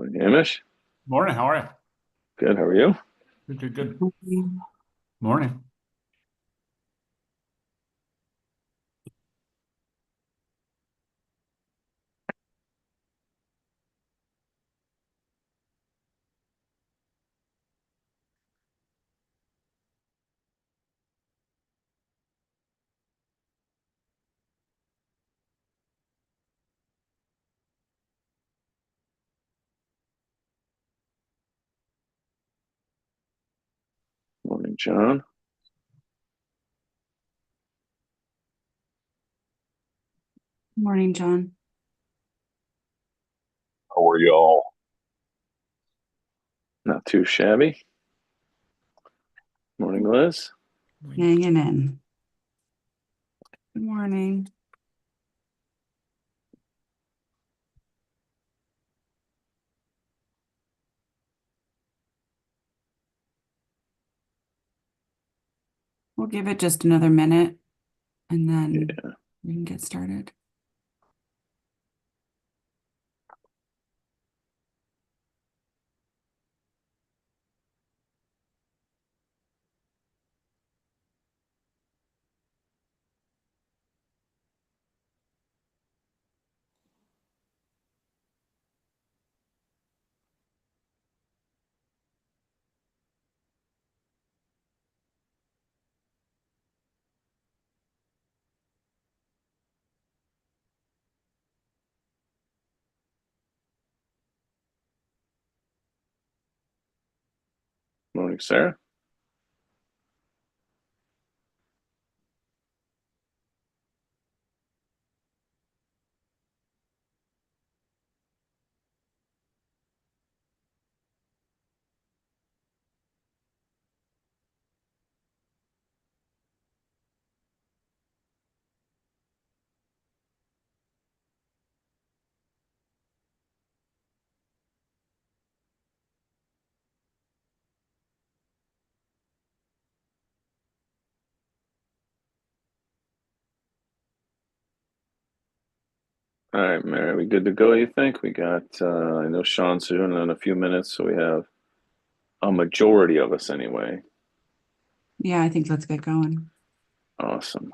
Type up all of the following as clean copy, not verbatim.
Morning, Hamish. Morning, how are you? Good. How are you? Good, good, good. Morning. Morning. Morning, John. Morning, John. How are y'all? Not too shabby. Morning, Liz. Hanging in. Good morning. We'll give it just another minute and then Yeah. we can get started. Morning, Sarah. All right, Mary. We good to go, you think? We got, I know Sean's soon in a few minutes, so we have a majority of us anyway. Yeah, I think let's get going. Awesome.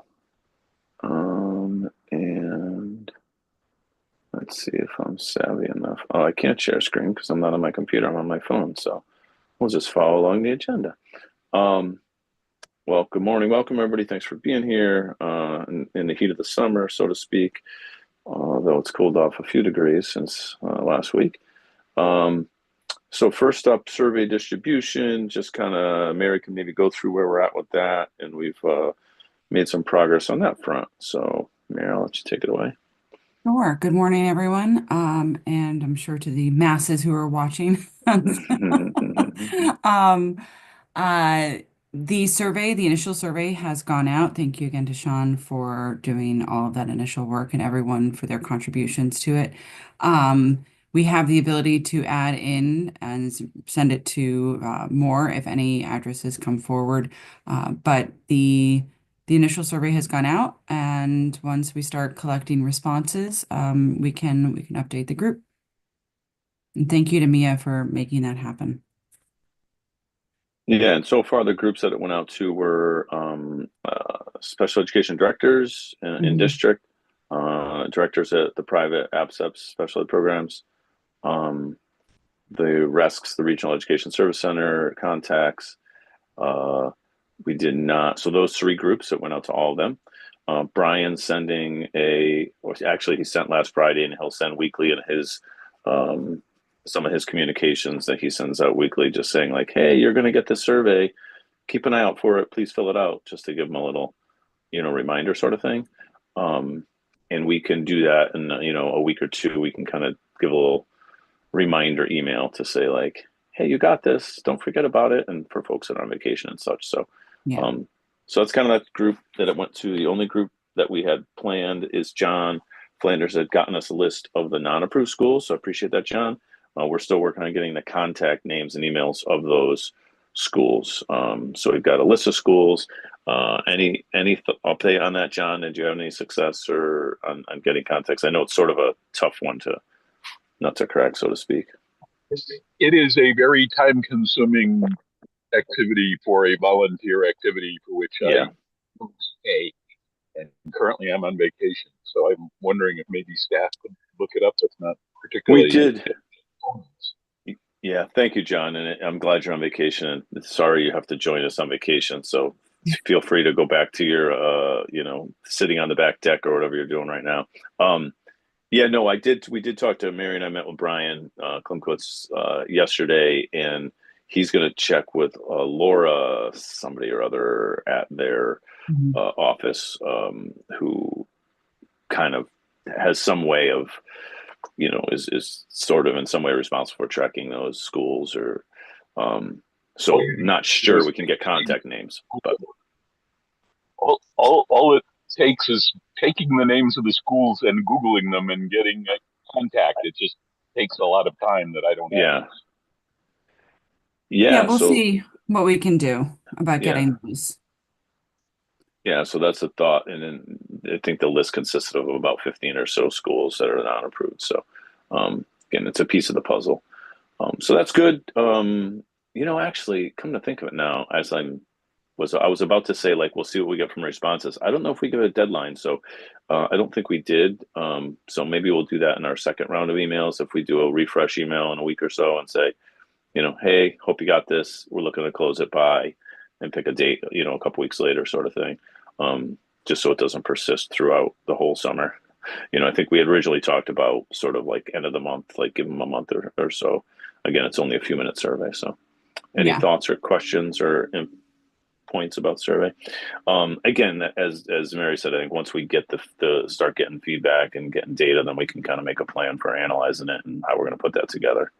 And let's see if I'm savvy enough. Oh, I can't share screen because I'm not on my computer. I'm on my phone, so we'll just follow along the agenda. Um, Well, good morning. Welcome, everybody. Thanks for being here in the heat of the summer, so to speak, although it's cooled off a few degrees since last week. Um, so, first up, survey distribution. Just kind of, Mary can maybe go through where we're at with that, and we've made some progress on that front. So, Mary, I'll let you take it away. Sure. Good morning, everyone. And I'm sure to the masses who are watching. Um, uh, the survey, the initial survey has gone out. Thank you again to Sean for doing all of that initial work and everyone for their contributions to it. We have the ability to add in and send it to more if any addresses come forward. But the initial survey has gone out, and once we start collecting responses, we can update the group. And thank you to Mia for making that happen. Yeah, and so far the groups that it went out to were special education directors in Mhm. district, directors at the private APSEPs special ed programs, um, the RESCs, the Regional Education Service Center contacts. Uh, we did not, so those three groups, it went out to all of them. Brian's sending or actually he sent last Friday, and he'll send weekly in his um, some of his communications that he sends out weekly, just saying like, "Hey, you're going to get this survey. Keep an eye out for it. Please fill it out," just to give them a little, reminder sort of thing. Um, and we can do that in a week or two. We can kind of give a little reminder email to say like, "Hey, you got this. Don't forget about it." And for folks that are on vacation and such. So, Yeah. um, so that's kind of that group that it went to. The only group that we had planned is John Flanders had gotten us a list of the non-approved schools. So I appreciate that, John. We're still working on getting the contact names and emails of those schools. So we've got a list of schools. Any update on that, John? Did you have any success or on getting contacts? I know it's sort of a tough one to not to crack, so to speak. It is a very time-consuming activity for a volunteer activity for which Yeah, I don't pay. And currently I'm on vacation, so I'm wondering if maybe staff could look it up. It's not we particularly. did. Yeah, thank you, John. And I'm glad you're on vacation. And sorry you have to join us on vacation. So feel free to go back to your, sitting on the back deck or whatever you're doing right now. Um, yeah, no, I did. We did talk to Mary, and I met with Brian Klimkowitz yesterday, and he's going to check with Laura, somebody or other at their Mhm. office, who kind of has some way of, is sort of in some way responsible for tracking those schools or, um, All so you need not to do sure is we can get contact names, but all it takes is taking the names of the schools and Googling them and getting a contact. It just takes a lot of time that I don't have. yeah, Yeah, yeah. we'll So see what we can do about yeah, getting those. yeah. So that's a thought, and then I think the list consisted of about 15 or so schools that are not approved. So again, it's a piece of the puzzle. So that's good. Actually, come to think of it now, as I was about to say, like, we'll see what we get from responses. I don't know if we give a deadline, so I don't think we did. So maybe we'll do that in our second round of emails if we do a refresh email in a week or so and say, hey, hope you got this. We're looking to close it by, and pick a date, a couple weeks later, sort of thing. Just so it doesn't persist throughout the whole summer. I think we had originally talked about sort of like end of the month, like give them a month or so. Again, it's only a few minute survey. So any Yeah. thoughts or questions or points about the survey? Again, as Mary said, I think once we get the start getting feedback and getting data, then we can kind of make a plan for analyzing it and how we're going to put that together.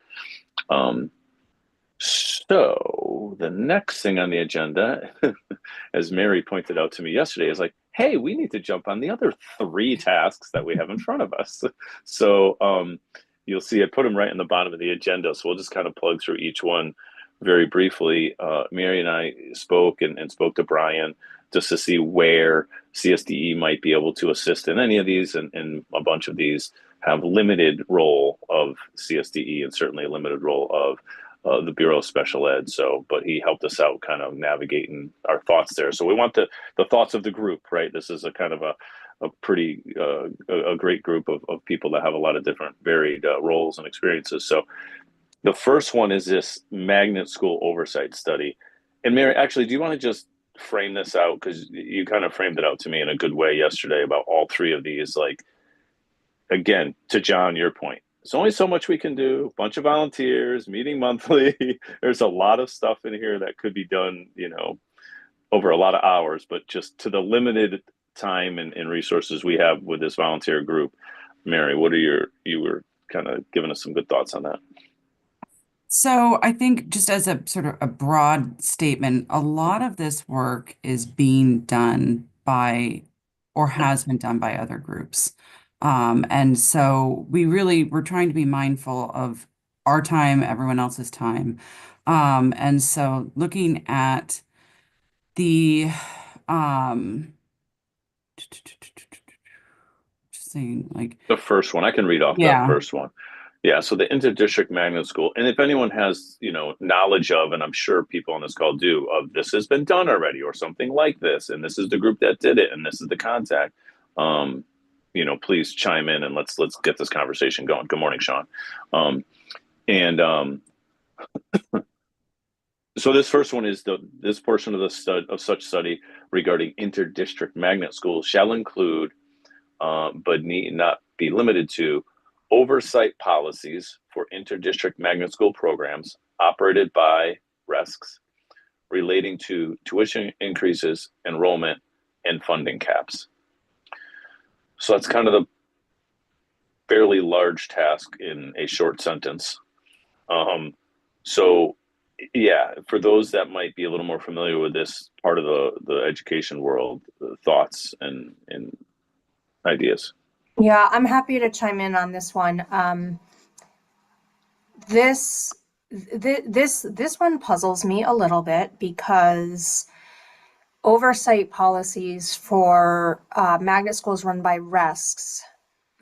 So the next thing on the agenda, as Mary pointed out to me yesterday, is like, hey, we need to jump on the other three tasks that we have in front of us. So you'll see I put them right in the bottom of the agenda. So we'll just kind of plug through each one very briefly. Mary and I spoke and spoke to Brian just to see where CSDE might be able to assist in any of these, and a bunch of these have limited role of CSDE and certainly a limited role of the Bureau of Special Ed. So, but he helped us out kind of navigating our thoughts there. So we want the thoughts of the group, right? This is a kind of a pretty a great group of people that have a lot of different varied roles and experiences. So the first one is this magnet school oversight study. And Mary, actually, do you want to just frame this out? Because you kind of framed it out to me in a good way yesterday about all three of these. Like, again, to John, your point, there's only so much we can do. Bunch of volunteers, meeting monthly. There's a lot of stuff in here that could be done, over a lot of hours, but just to the limited time and resources we have with this volunteer group. Mary, you were kind of giving us some good thoughts on that. So I think just as a sort of a broad statement, a lot of this work is being done by or has been done by other groups. And so we're trying to be mindful of our time, everyone else's time. And so looking at the um just saying like, The first one, I can read off the yeah. first one. Yeah, so the interdistrict magnet school, and if anyone has, knowledge of, and I'm sure people on this call do, of this has been done already or something like this, and this is the group that did it, and this is the contact, please chime in and let's get this conversation going. Good morning, Sean. And So this first one is this portion of such study regarding interdistrict magnet schools shall include, but need not be limited to, oversight policies for interdistrict magnet school programs operated by RESCs relating to tuition increases, enrollment, and funding caps. So that's kind of the fairly large task in a short sentence. So yeah, for those that might be a little more familiar with this part of the education world, thoughts and ideas. Yeah, I'm happy to chime in on this one. This this one puzzles me a little bit because oversight policies for magnet schools run by RESCs,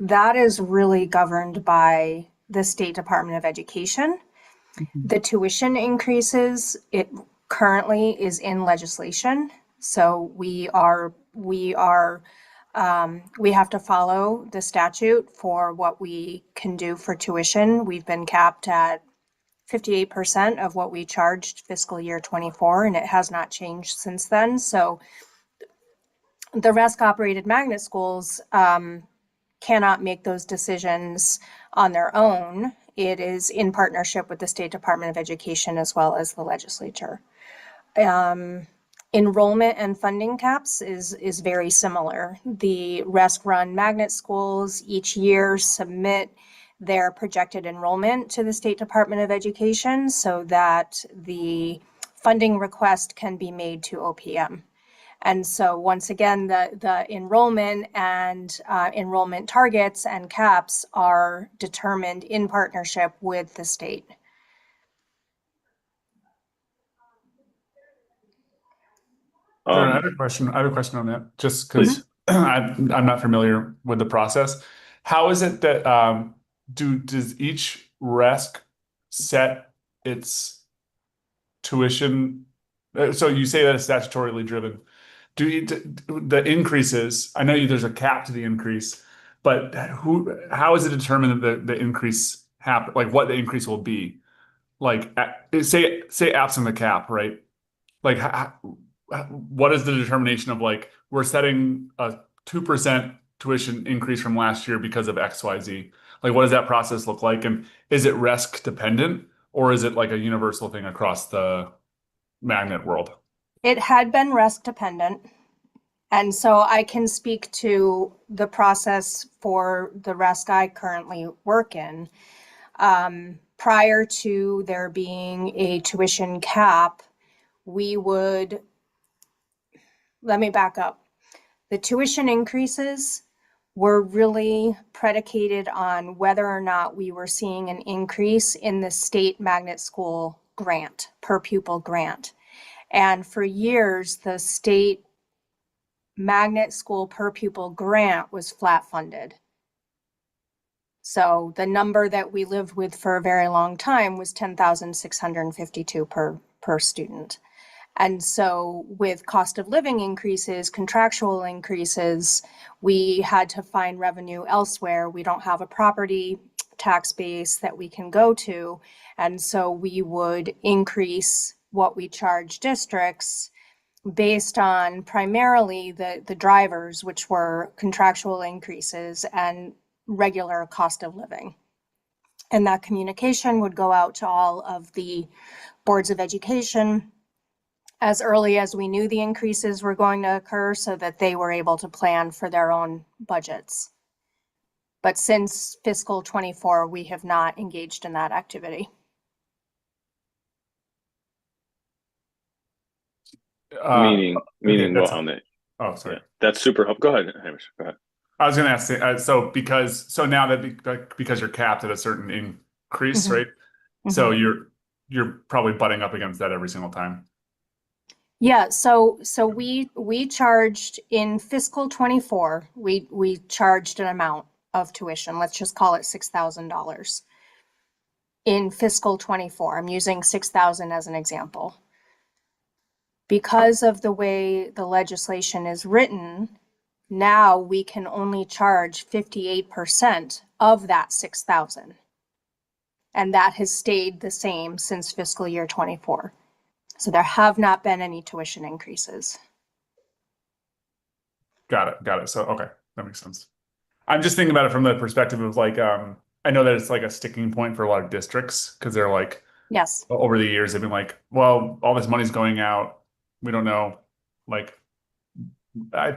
that is really governed by the State Department of Education. The tuition increases, it currently is in legislation. So we have to follow the statute for what we can do for tuition. We've been capped at 58% of what we charged fiscal year 24, and it has not changed since then. So the RESC operated magnet schools cannot make those decisions on their own. It is in partnership with the State Department of Education as well as the legislature. Enrollment and funding caps is very similar. The RESC run magnet schools each year submit their projected enrollment to the State Department of Education so that the funding request can be made to OPM. And so once again, the enrollment and enrollment targets and caps are determined in partnership with the state. I have a question. I have a question on that, just because I'm not familiar with the process. How is it that does each RESC set its tuition? So you say that it's statutorily driven. The increases? I know there's a cap to the increase, but how is it determined that the increase happen? Like what the increase will be? Like say absent the cap, right? Like what is the determination of like we're setting a 2% tuition increase from last year because of XYZ? Like what does that process look like? And is it RESC dependent or is it like a universal thing across the magnet world? It had been RESC dependent. And so I can speak to the process for the RESC I currently work in. Prior to there being a tuition cap, let me back up. The tuition increases were really predicated on whether or not we were seeing an increase in the state magnet school grant, per pupil grant. And for years, the state magnet school per pupil grant was flat funded. So the number that we lived with for a very long time was 10,652 per student. And so with cost of living increases, contractual increases, we had to find revenue elsewhere. We don't have a property tax base that we can go to. And so we would increase what we charge districts based on primarily the drivers, which were contractual increases and regular cost of living. And that communication would go out to all of the boards of education as early as we knew the increases were going to occur so that they were able to plan for their own budgets. But since fiscal 24, we have not engaged in that activity. Meaning that's what on it? Oh, sorry. Yeah, that's super helpful. Go ahead, Hamish. Go ahead. I was going to ask, so now that because you're capped at a certain increase, right? So you're probably butting up against that every single time. Yeah, so we charged in fiscal 24, we charged an amount of tuition. Let's just call it $6,000. In fiscal 24, I'm using 6,000 as an example. Because of the way the legislation is written, now we can only charge 58% of that 6,000. And that has stayed the same since fiscal year 24. So there have not been any tuition increases. Got it. So, okay, that makes sense. I'm just thinking about it from the perspective of like, I know that it's like a sticking point for a lot of districts because they're like, Yes. over the years, they've been like, well, all this money's going out. We don't know. Like, I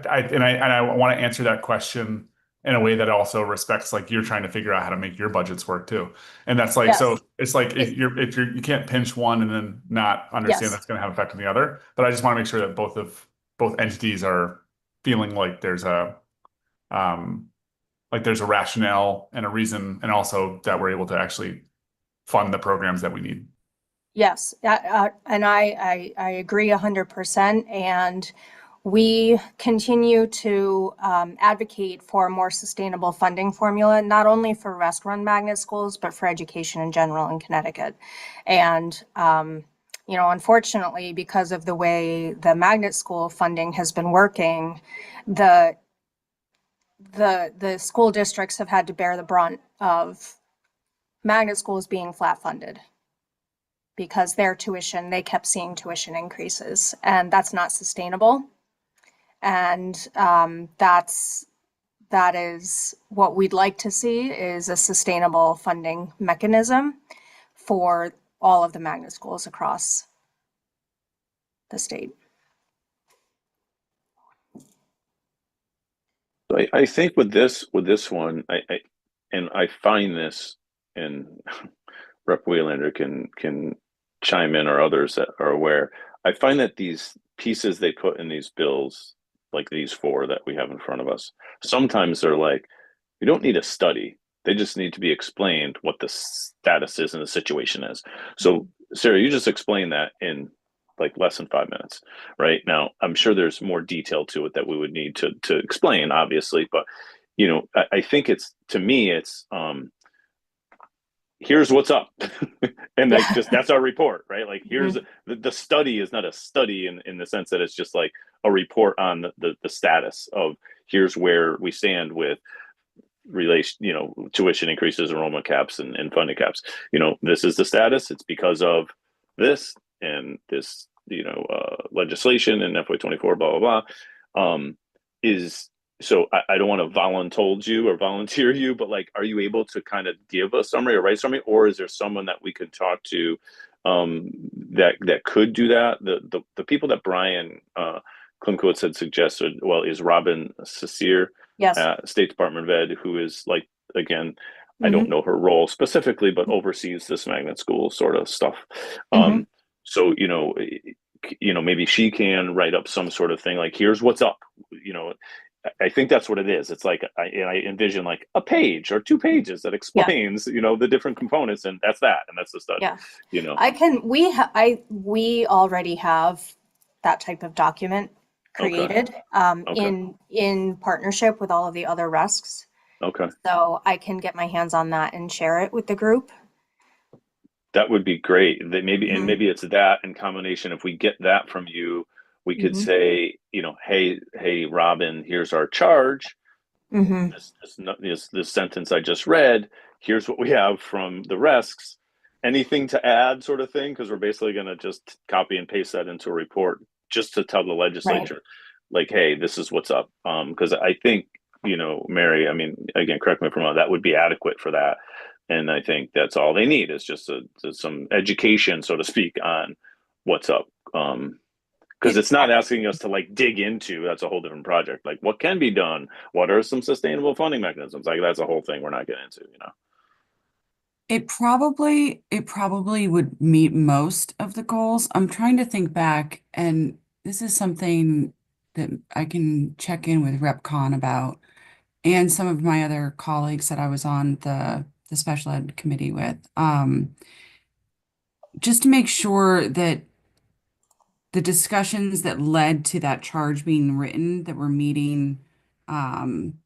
want to answer that question in a way that also respects like you're trying to figure out how to make your budgets work too. And that's like, Yes. so it's like if you can't pinch one and then not understand Yes. that's going to have effect on the other. But I just want to make sure that both entities are feeling like there's a rationale and a reason, and also that we're able to actually fund the programs that we need. Yes, and I agree 100%. And We continue to advocate for a more sustainable funding formula, not only for rest-run magnet schools, but for education in general in Connecticut. And, unfortunately, because of the way the magnet school funding has been working, the school districts have had to bear the brunt of magnet schools being flat funded because they kept seeing tuition increases, and that's not sustainable. And that is what we'd like to see, is a sustainable funding mechanism for all of the magnet schools across the state. I think with this one, I find this, and Rep. Wheelander can chime in, or others that are aware. I find that these pieces they put in these bills, like these four that we have in front of us, sometimes they're like, you don't need a study. They just need to be explained what the status is and the situation is. So, Sarah, you just explained that in like less than 5 minutes, right? Now, I'm sure there's more detail to it that we would need to explain, obviously, but I think to me, it's here's what's up. And like, that's our report, right? Like, here's the study is not a study in the sense that it's just like a report on the status of here's where we stand with tuition increases, enrollment caps, and funding caps. This is the status. It's because of this and this, legislation and FY24, blah, blah, blah. So I don't want to volunteer you, but like, are you able to kind of give a summary or write summary, or is there someone that we could talk to that could do that? The people that Brian Klimkowitz had suggested, is Robin Cecere, yes, State Department of Ed, who is like, again, I don't know her role specifically, but oversees this magnet school sort of stuff. So, maybe she can write up some sort of thing like, here's what's up. I think that's what it is. It's like, I envision like a page or 2 pages that explains, the different components, and that's the study. Yeah. We already have that type of document created in partnership with all of the other RESCs. Okay. So I can get my hands on that and share it with the group. That would be great. And maybe it's that in combination. If we get that from you, we could say, hey, Robin, here's our charge. This sentence I just read, here's what we have from the RESCs. Anything to add, sort of thing? Because we're basically going to just copy and paste that into a report just to tell the legislature, like, hey, this is what's up. Because I think, Mary, I mean, again, correct me if I'm wrong, that would be adequate for that. And I think that's all they need is just some education, so to speak, on what's up. Because it's not asking us to like dig into, that's a whole different project. Like, what can be done? What are some sustainable funding mechanisms? Like, that's a whole thing we're not getting into, It probably would meet most of the goals. I'm trying to think back, and this is something that I can check in with RepCon about, and some of my other colleagues that I was on the special ed committee with, just to make sure that the discussions that led to that charge being written, that we're meeting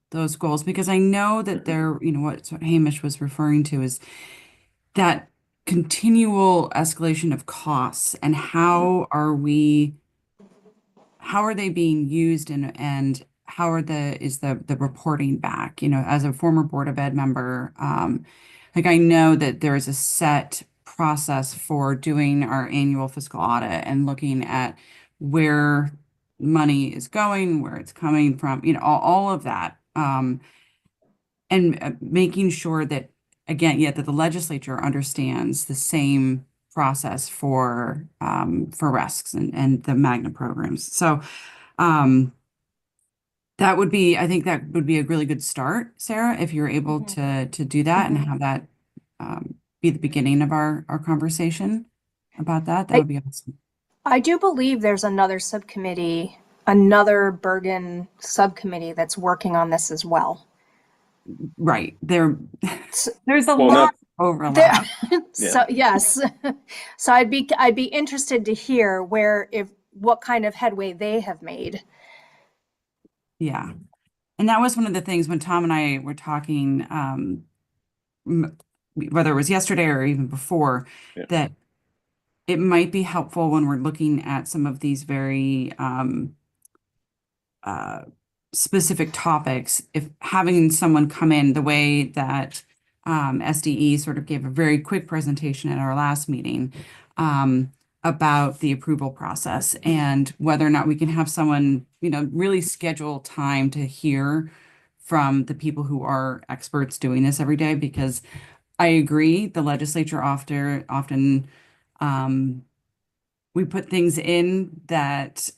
those goals, because I know that what Hamish was referring to is that continual escalation of costs, and how are they being used, and how is the reporting back? As a former Board of Ed member, like, I know that there is a set process for doing our annual fiscal audit and looking at where money is going, where it's coming from, all of that, and making sure that, again, that the legislature understands the same process for RESCs and the magnet programs. So I think that would be a really good start, Sarah, if you're able to do that and have that be the beginning of our conversation about that. That would be awesome. I do believe there's another Bergen subcommittee that's working on this as well. Right. There's a lot of overlap. So yes. So I'd be interested to hear what kind of headway they have made Yeah. And that was one of the things when Tom and I were talking, whether it was yesterday or even before, Yeah. that it might be helpful when we're looking at some of these very uh, specific topics, if having someone come in the way that SDE sort of gave a very quick presentation at our last meeting about the approval process and whether or not we can have someone, really schedule time to hear from the people who are experts doing this every day, because I agree, the legislature often we put things in that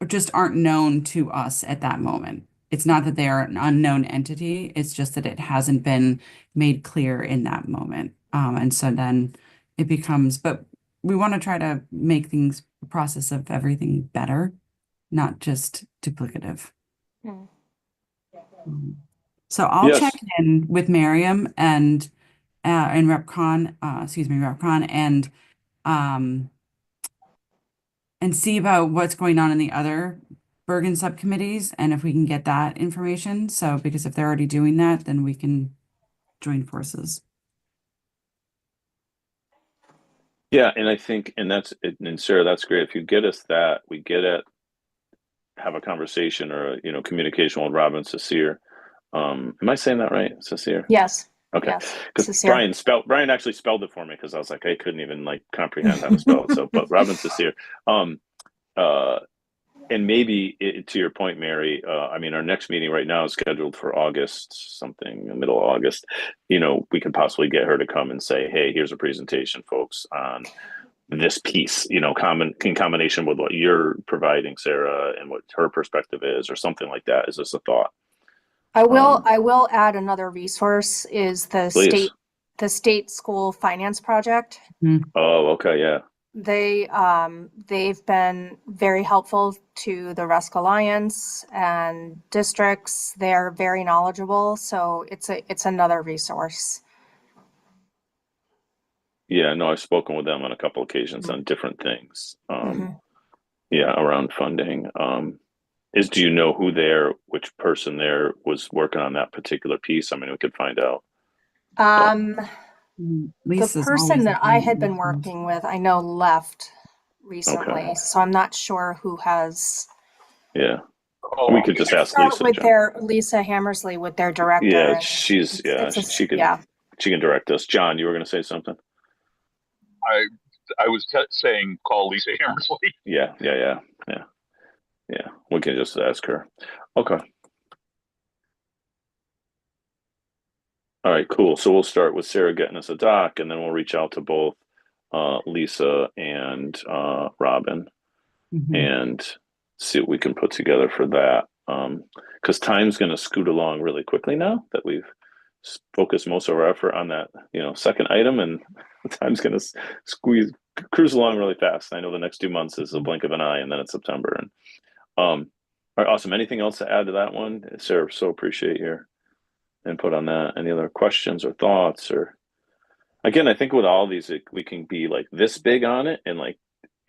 just aren't known to us at that moment. It's not that they are an unknown entity, it's just that it hasn't been made clear in that moment. And so then it becomes, but we want to try to make things, the process of everything better, not just duplicative. Hmm. So I'll check Yes. in with Miriam and RepCon um, and see about what's going on in the other Bergen subcommittees and if we can get that information. So, because if they're already doing that, then we can join forces. Yeah, and I think, and Sarah, that's great. If you get us that, we get it, have a conversation or communication with Robin Cecere. Am I saying that right, Cecere? Yes. Okay, Yes. because Sincere. Brian actually spelled it for me because I was like I couldn't even like comprehend how to spell it. So, but Robin Cecere, and maybe to your point, Mary. I mean, our next meeting right now is scheduled for August something, middle of August. We could possibly get her to come and say, "Hey, here's a presentation, folks, on this piece." In combination with what you're providing, Sarah, and what her perspective is, or something like that. Is this a thought? I will add another resource is Please. the state school finance project. Oh, okay, yeah. They've been very helpful to the Rusk Alliance and districts. They're very knowledgeable, so it's another resource. Yeah, no, I've spoken with them on a couple occasions on different things. Mm-hmm. Yeah, around funding. Do you know which person there was working on that particular piece? I mean, we could find out. The Lisa's person always that I had been working with, I know left recently, Okay. so I'm not sure who has. Yeah, Oh, we could just ask Start Lisa, with John. Lisa Hammersley with their director. Yeah, And she can yeah. she can direct us. John, you were going to say something? I was saying call Lisa Hammersley. Yeah. We can just ask her. Okay. All right, cool. So we'll start with Sarah getting us a doc, and then we'll reach out to both Lisa and Robin and see what we can put together for that. Because time's going to scoot along really quickly now that we've focused most of our effort on that, second item, and time's going to cruise along really fast. I know the next 2 months is a blink of an eye, and then it's September. And all right, awesome. Anything else to add to that one, Sarah? So appreciate your input on that. Any other questions or thoughts? Or again, I think with all these, we can be like this big on it and like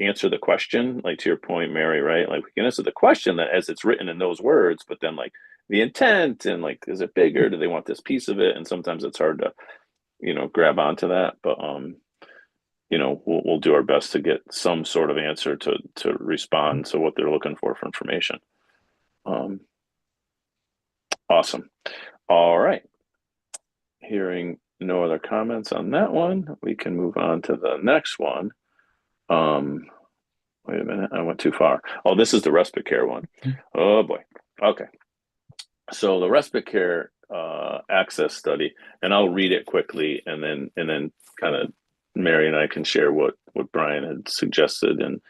answer the question, like to your point, Mary, right? Like we can answer the question that as it's written in those words, but then like the intent and like, is it bigger? Do they want this piece of it? And sometimes it's hard to, grab onto that. But we'll do our best to get some sort of answer to respond to what they're looking for information. Awesome. All right. Hearing no other comments on that one, we can move on to the next one. Wait a minute, I went too far. Oh, this is the respite care one. Oh boy. Okay. So the respite care access study, and I'll read it quickly, and then kind of Mary and I can share what Brian had suggested and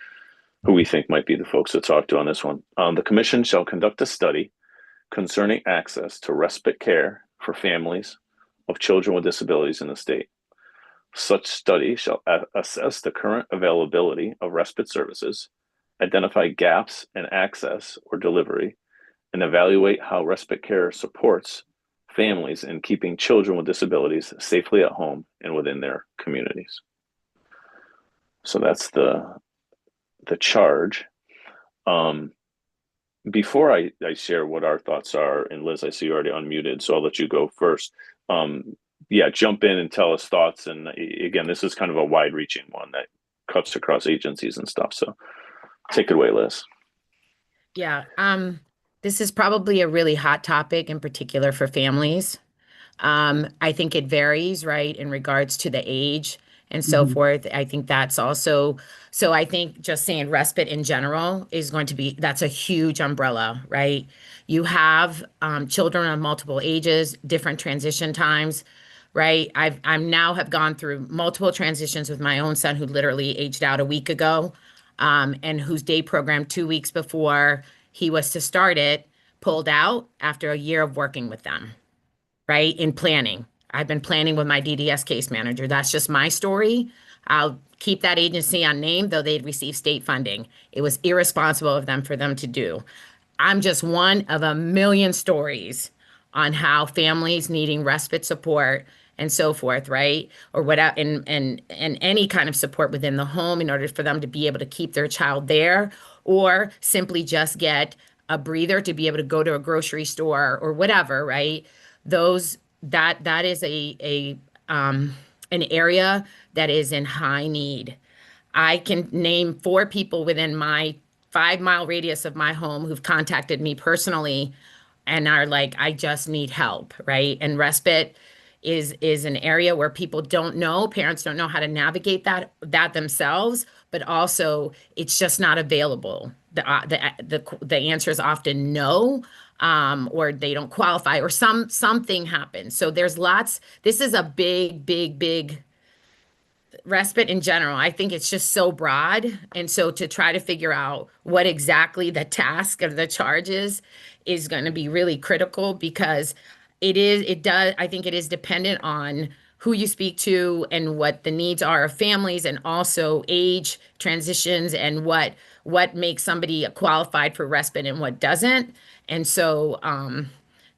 who we think might be the folks to talk to on this one. The commission shall conduct a study concerning access to respite care for families of children with disabilities in the state. Such study shall assess the current availability of respite services, identify gaps in access or delivery, and evaluate how respite care supports families in keeping children with disabilities safely at home and within their communities. So that's the charge. before I share what our thoughts are, and Liz, I see you already unmuted, so I'll let you go first. Yeah, jump in and tell us thoughts. And again, this is kind of a wide-reaching one that cuts across agencies and stuff. So take it away, Liz. Yeah, this is probably a really hot topic in particular for families. I think it varies, right, in regards to the age and so forth. I think that's also, so I think just saying respite in general is going to be, that's a huge umbrella, right? You have children of multiple ages, different transition times, right? I'm now have gone through multiple transitions with my own son who literally aged out a week ago, and whose day program 2 weeks before he was to start it pulled out after a year of working with them, right? In planning. I've been planning with my DDS case manager. That's just my story. I'll keep that agency unnamed, though they'd receive state funding. It was irresponsible of them for them to do. I'm just one of a million stories on how families needing respite support and so forth, right? Or whatever, and any kind of support within the home in order for them to be able to keep their child there, or simply just get a breather to be able to go to a grocery store or whatever, right? Those that is a an area that is in high need. I can name 4 people within my 5 mile radius of my home who've contacted me personally and are like, I just need help, right? And respite is an area where people don't know, parents don't know how to navigate that themselves, but also it's just not available. The answer is often no, or they don't qualify, or something happens. So there's lots. This is a big respite in general. I think it's just so broad. And so to try to figure out what exactly the task of the charge is going to be really critical, because I think it is dependent on who you speak to and what the needs are of families, and also age transitions, and what makes somebody qualified for respite and what doesn't. And so,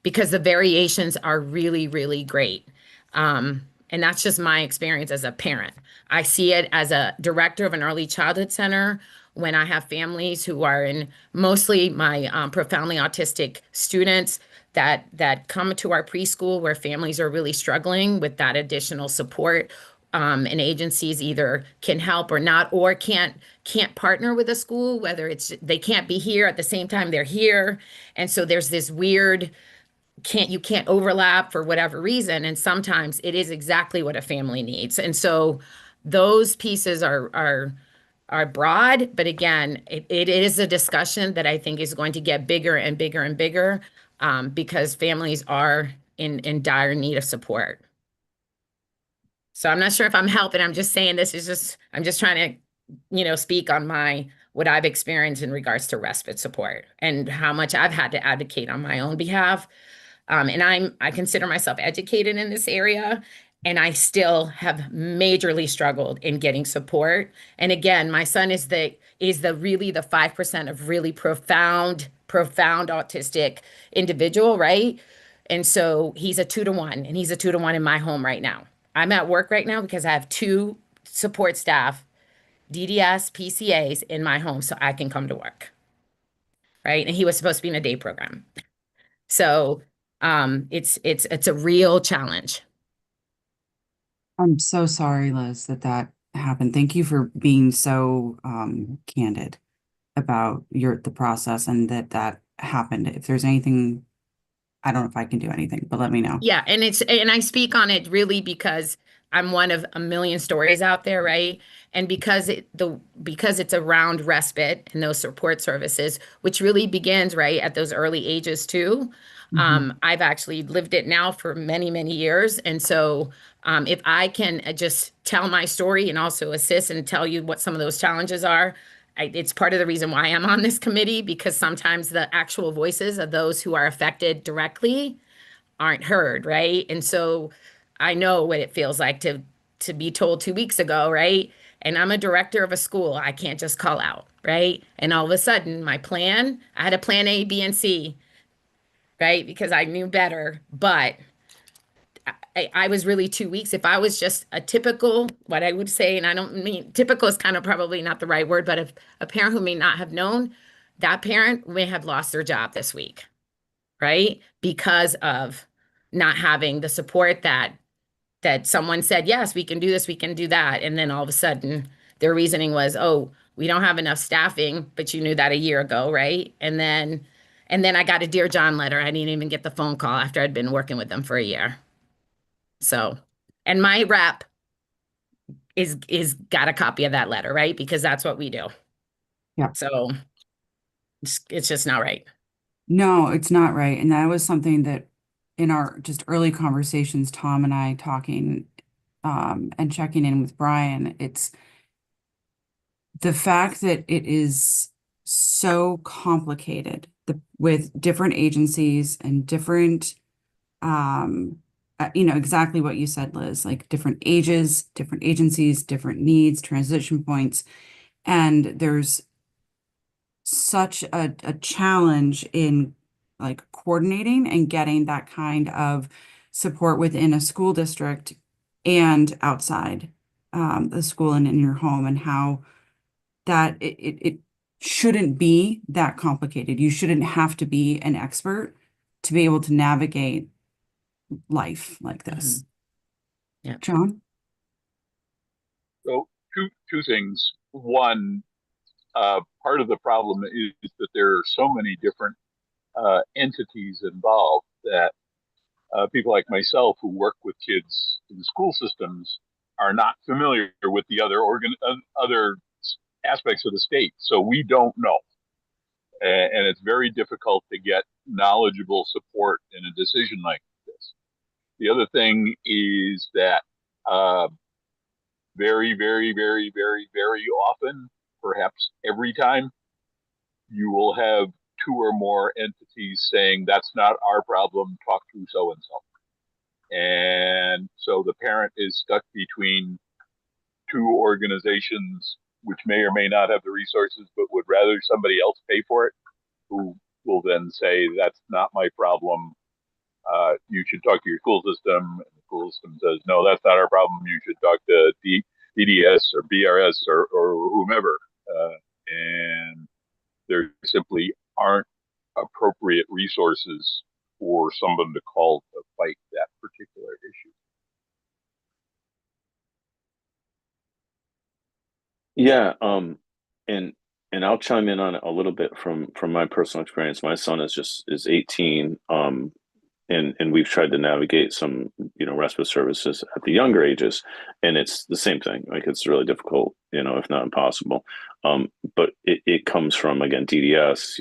because the variations are really great. And that's just my experience as a parent. I see it as a director of an early childhood center when I have families who are in, mostly my profoundly autistic students that come to our preschool, where families are really struggling with that additional support. And agencies either can help or not, or can't partner with a school, whether it's they can't be here at the same time they're here. And so there's this weird, you can't overlap for whatever reason, and sometimes it is exactly what a family needs. And so those pieces are broad, but again, it is a discussion that I think is going to get bigger and bigger and bigger, because families are in dire need of support. So I'm not sure if I'm helping. I'm just saying I'm just trying to speak on what I've experienced in regards to respite support and how much I've had to advocate on my own behalf. And I consider myself educated in this area, and I still have majorly struggled in getting support. And again, my son is really the 5% of really profound autistic individual, right? And so he's a 2 to 1, and he's a 2 to 1 in my home right now. I'm at work right now because I have 2 support staff, DDS, PCAs in my home, so I can come to work, right? And he was supposed to be in a day program. So it's a real challenge. I'm so sorry, Liz, that happened. Thank you for being so candid about the process, and that happened. If there's anything, I don't know if I can do anything, but let me know. Yeah, and I speak on it really because I'm one of a million stories out there, right? And because it's around respite and those support services, which really begins right at those early ages too. I've actually lived it now for many years. And so if I can just tell my story and also assist and tell you what some of those challenges are, it's part of the reason why I'm on this committee, because sometimes the actual voices of those who are affected directly aren't heard, right? And so I know what it feels like to be told 2 weeks ago, right? And I'm a director of a school. I can't just call out, right? And all of a sudden, I had a plan A, B, and C, right? Because I knew better, but I was really 2 weeks. If I was just a typical, what I would say, and I don't mean typical is kind of probably not the right word, but if a parent who may not have known, that parent may have lost their job this week, right? Because of not having the support that someone said, yes, we can do this, we can do that. And then all of a sudden their reasoning was, oh, we don't have enough staffing, but you knew that a year ago, right? And then I got a Dear John letter. I didn't even get the phone call after I'd been working with them for a year. So, and my rep is got a copy of that letter, right? Because that's what we do. Yeah. So it's just not right. No, it's not right. And that was something that in our just early conversations, Tom and I talking and checking in with Brian, it's the fact that it is so complicated with different agencies and different exactly what you said, Liz, like different ages, different agencies, different needs, transition points. And there's such a challenge in like coordinating and getting that kind of support within a school district and outside the school and in your home, and how that it shouldn't be that complicated. You shouldn't have to be an expert to be able to navigate life like this. Yeah. John? So two things. One, part of the problem is that there are so many different entities involved that people like myself who work with kids in school systems are not familiar with the other aspects of the state. So we don't know. And it's very difficult to get knowledgeable support in a decision like this. The other thing is that very, very, very, very, very often, perhaps every time, you will have two or more entities saying, that's not our problem, talk to so and so. And so the parent is stuck between two organizations which may or may not have the resources, but would rather somebody else pay for it, who will then say, that's not my problem. You should talk to your school system. And the school system says, no, that's not our problem. You should talk to DDS or BRS or whomever. And there simply aren't appropriate resources for someone to call to fight that particular issue. Yeah, and I'll chime in on it a little bit from my personal experience. My son is 18, and we've tried to navigate some respite services at the younger ages, and it's the same thing. Like, it's really difficult, if not impossible. But it comes from, again, DDS.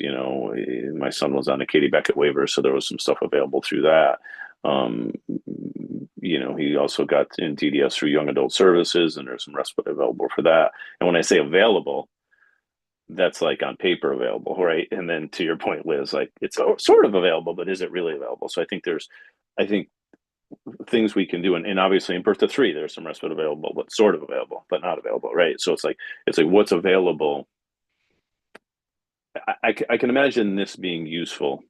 My son was on a Katie Beckett waiver, so there was some stuff available through that. He also got in DDS through Young Adult Services, and there's some respite available for that. And when I say available, that's like on paper available, right? And then to your point, Liz, like, it's sort of available, but is it really available? So I think things we can do, and obviously in birth to 3, there's some respite available, but sort of available, but not available, right? So it's like what's available. I can imagine this being useful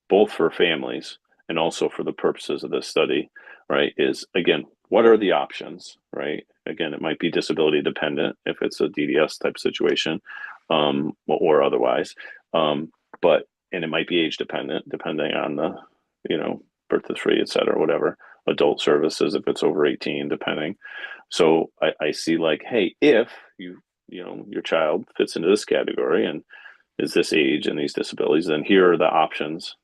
both for families and also for the purposes of this study, right? Is, again, what are the options, right? Again, it might be disability dependent if it's a DDS type situation, or otherwise, and it might be age dependent, depending on the, birth to 3, et cetera, whatever. Adult services if it's over 18, depending. So I see, like, hey, if your child fits into this category and is this age and these disabilities, then here are the options.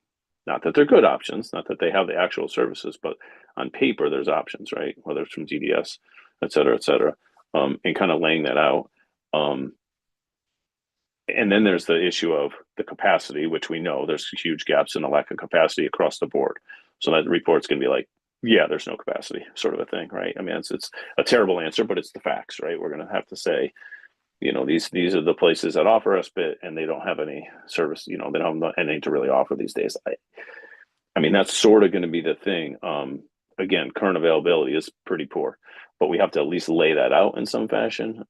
Not that they're good options, not that they have the actual services, but on paper, there's options, right? Whether it's from DDS, et cetera, and kind of laying that out. And then there's the issue of the capacity, which we know there's huge gaps in the lack of capacity across the board. So that report's going to be like, yeah, there's no capacity, sort of a thing, right? I mean, it's a terrible answer, but it's the facts, right? We're going to have to say, these are the places that offer respite, and they don't have any service. They don't have anything to really offer these days. I mean, that's sort of going to be the thing. Again, current availability is pretty poor, but we have to at least lay that out in some fashion.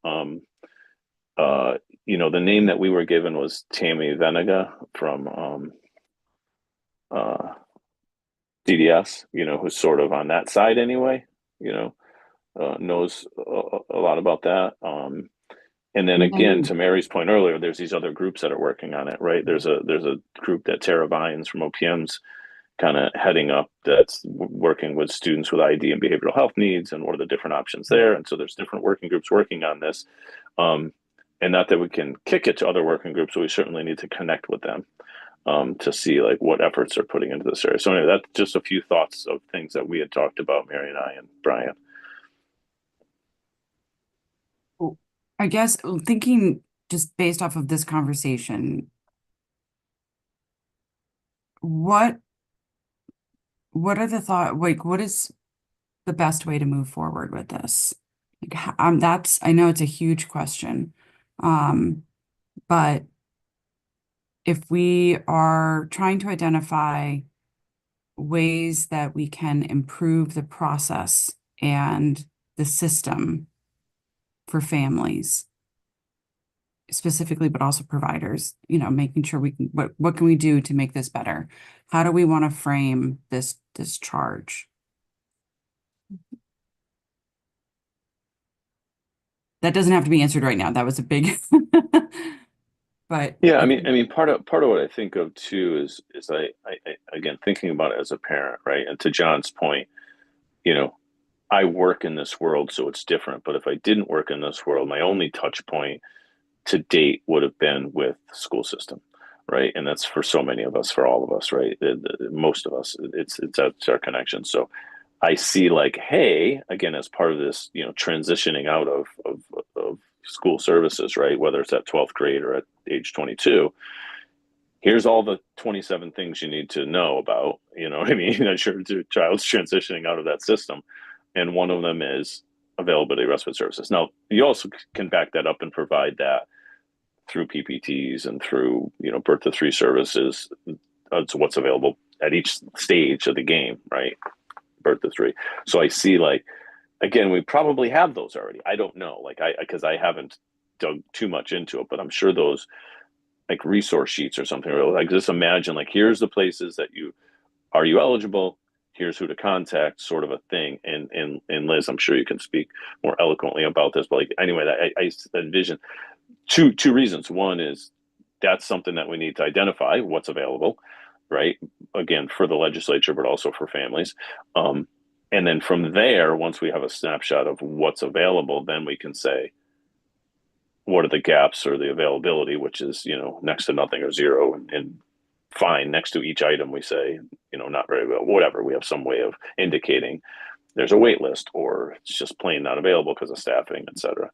The name that we were given was Tammy Venega from DDS, who's sort of on that side anyway, knows a lot about that. And then again, to Mary's point earlier, there's these other groups that are working on it, right? There's a group that Tara Vines from OPM's kind of heading up that's working with students with ID and behavioral health needs and what are the different options there. And so there's different working groups working on this. And not that we can kick it to other working groups, but we certainly need to connect with them to see like what efforts they're putting into this area. So anyway, that's just a few thoughts of things that we had talked about, Mary and I and Brian. I guess thinking just based off of this conversation, what are the thought, like, what is the best way to move forward with this? Like, that's, I know it's a huge question. But if we are trying to identify ways that we can improve the process and the system for families, specifically, but also providers, making sure we can, what can we do to make this better? How do we want to frame this charge? That doesn't have to be answered right now. That was a big, but yeah, I mean, part of what I think of too is I again thinking about it as a parent, right? And to John's point, I work in this world, so it's different. But if I didn't work in this world, my only touch point to date would have been with the school system, right? And that's for so many of us, for all of us, right? Most of us, it's our connection. So I see like, hey, again, as part of this, transitioning out of school services, right? Whether it's at 12th grade or at age 22, here's all the 27 things you need to know about, you know what I mean? As your child's transitioning out of that system. And one of them is availability of respite services. Now, you also can back that up and provide that through PPTs and through, birth to 3 services. It's what's available at each stage of the game, right? Birth to 3. So I see like, again, we probably have those already. I don't know, because I haven't dug too much into it, but I'm sure those like resource sheets or something, or like just imagine like, here's the places that you eligible, here's who to contact, sort of a thing. And Liz, I'm sure you can speak more eloquently about this, but like anyway, I envision two reasons. One is that's something that we need to identify what's available, right? Again, for the legislature, but also for families. And then from there, once we have a snapshot of what's available, then we can say, what are the gaps or the availability, which is, next to nothing or zero, and fine. Next to each item, we say, not very well, whatever. We have some way of indicating there's a wait list or it's just plain not available because of staffing, et cetera.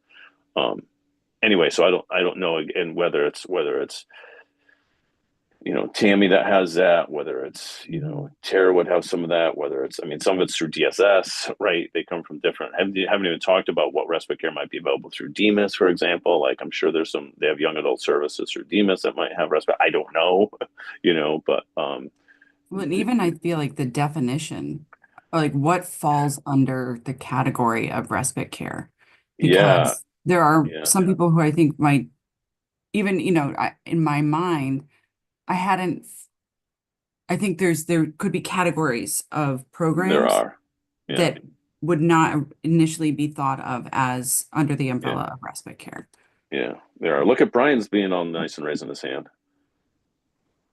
Anyway, so I don't know, and whether it's Tammy that has that, whether it's Tara would have some of that, whether it's, some of it's through DSS, right? They come from different. Haven't even talked about what respite care might be available through DMIS, for example. Like I'm sure they have young adult services through DMIS that might have respite. I don't know, but well, and even I feel like the definition, like what falls under the category of respite care, because there are some people who I think might even, in my mind, I think there could be categories of programs there are that would not initially be thought of as under the umbrella of respite care. Yeah, there are. Look at Brian's being all nice and raising his hand.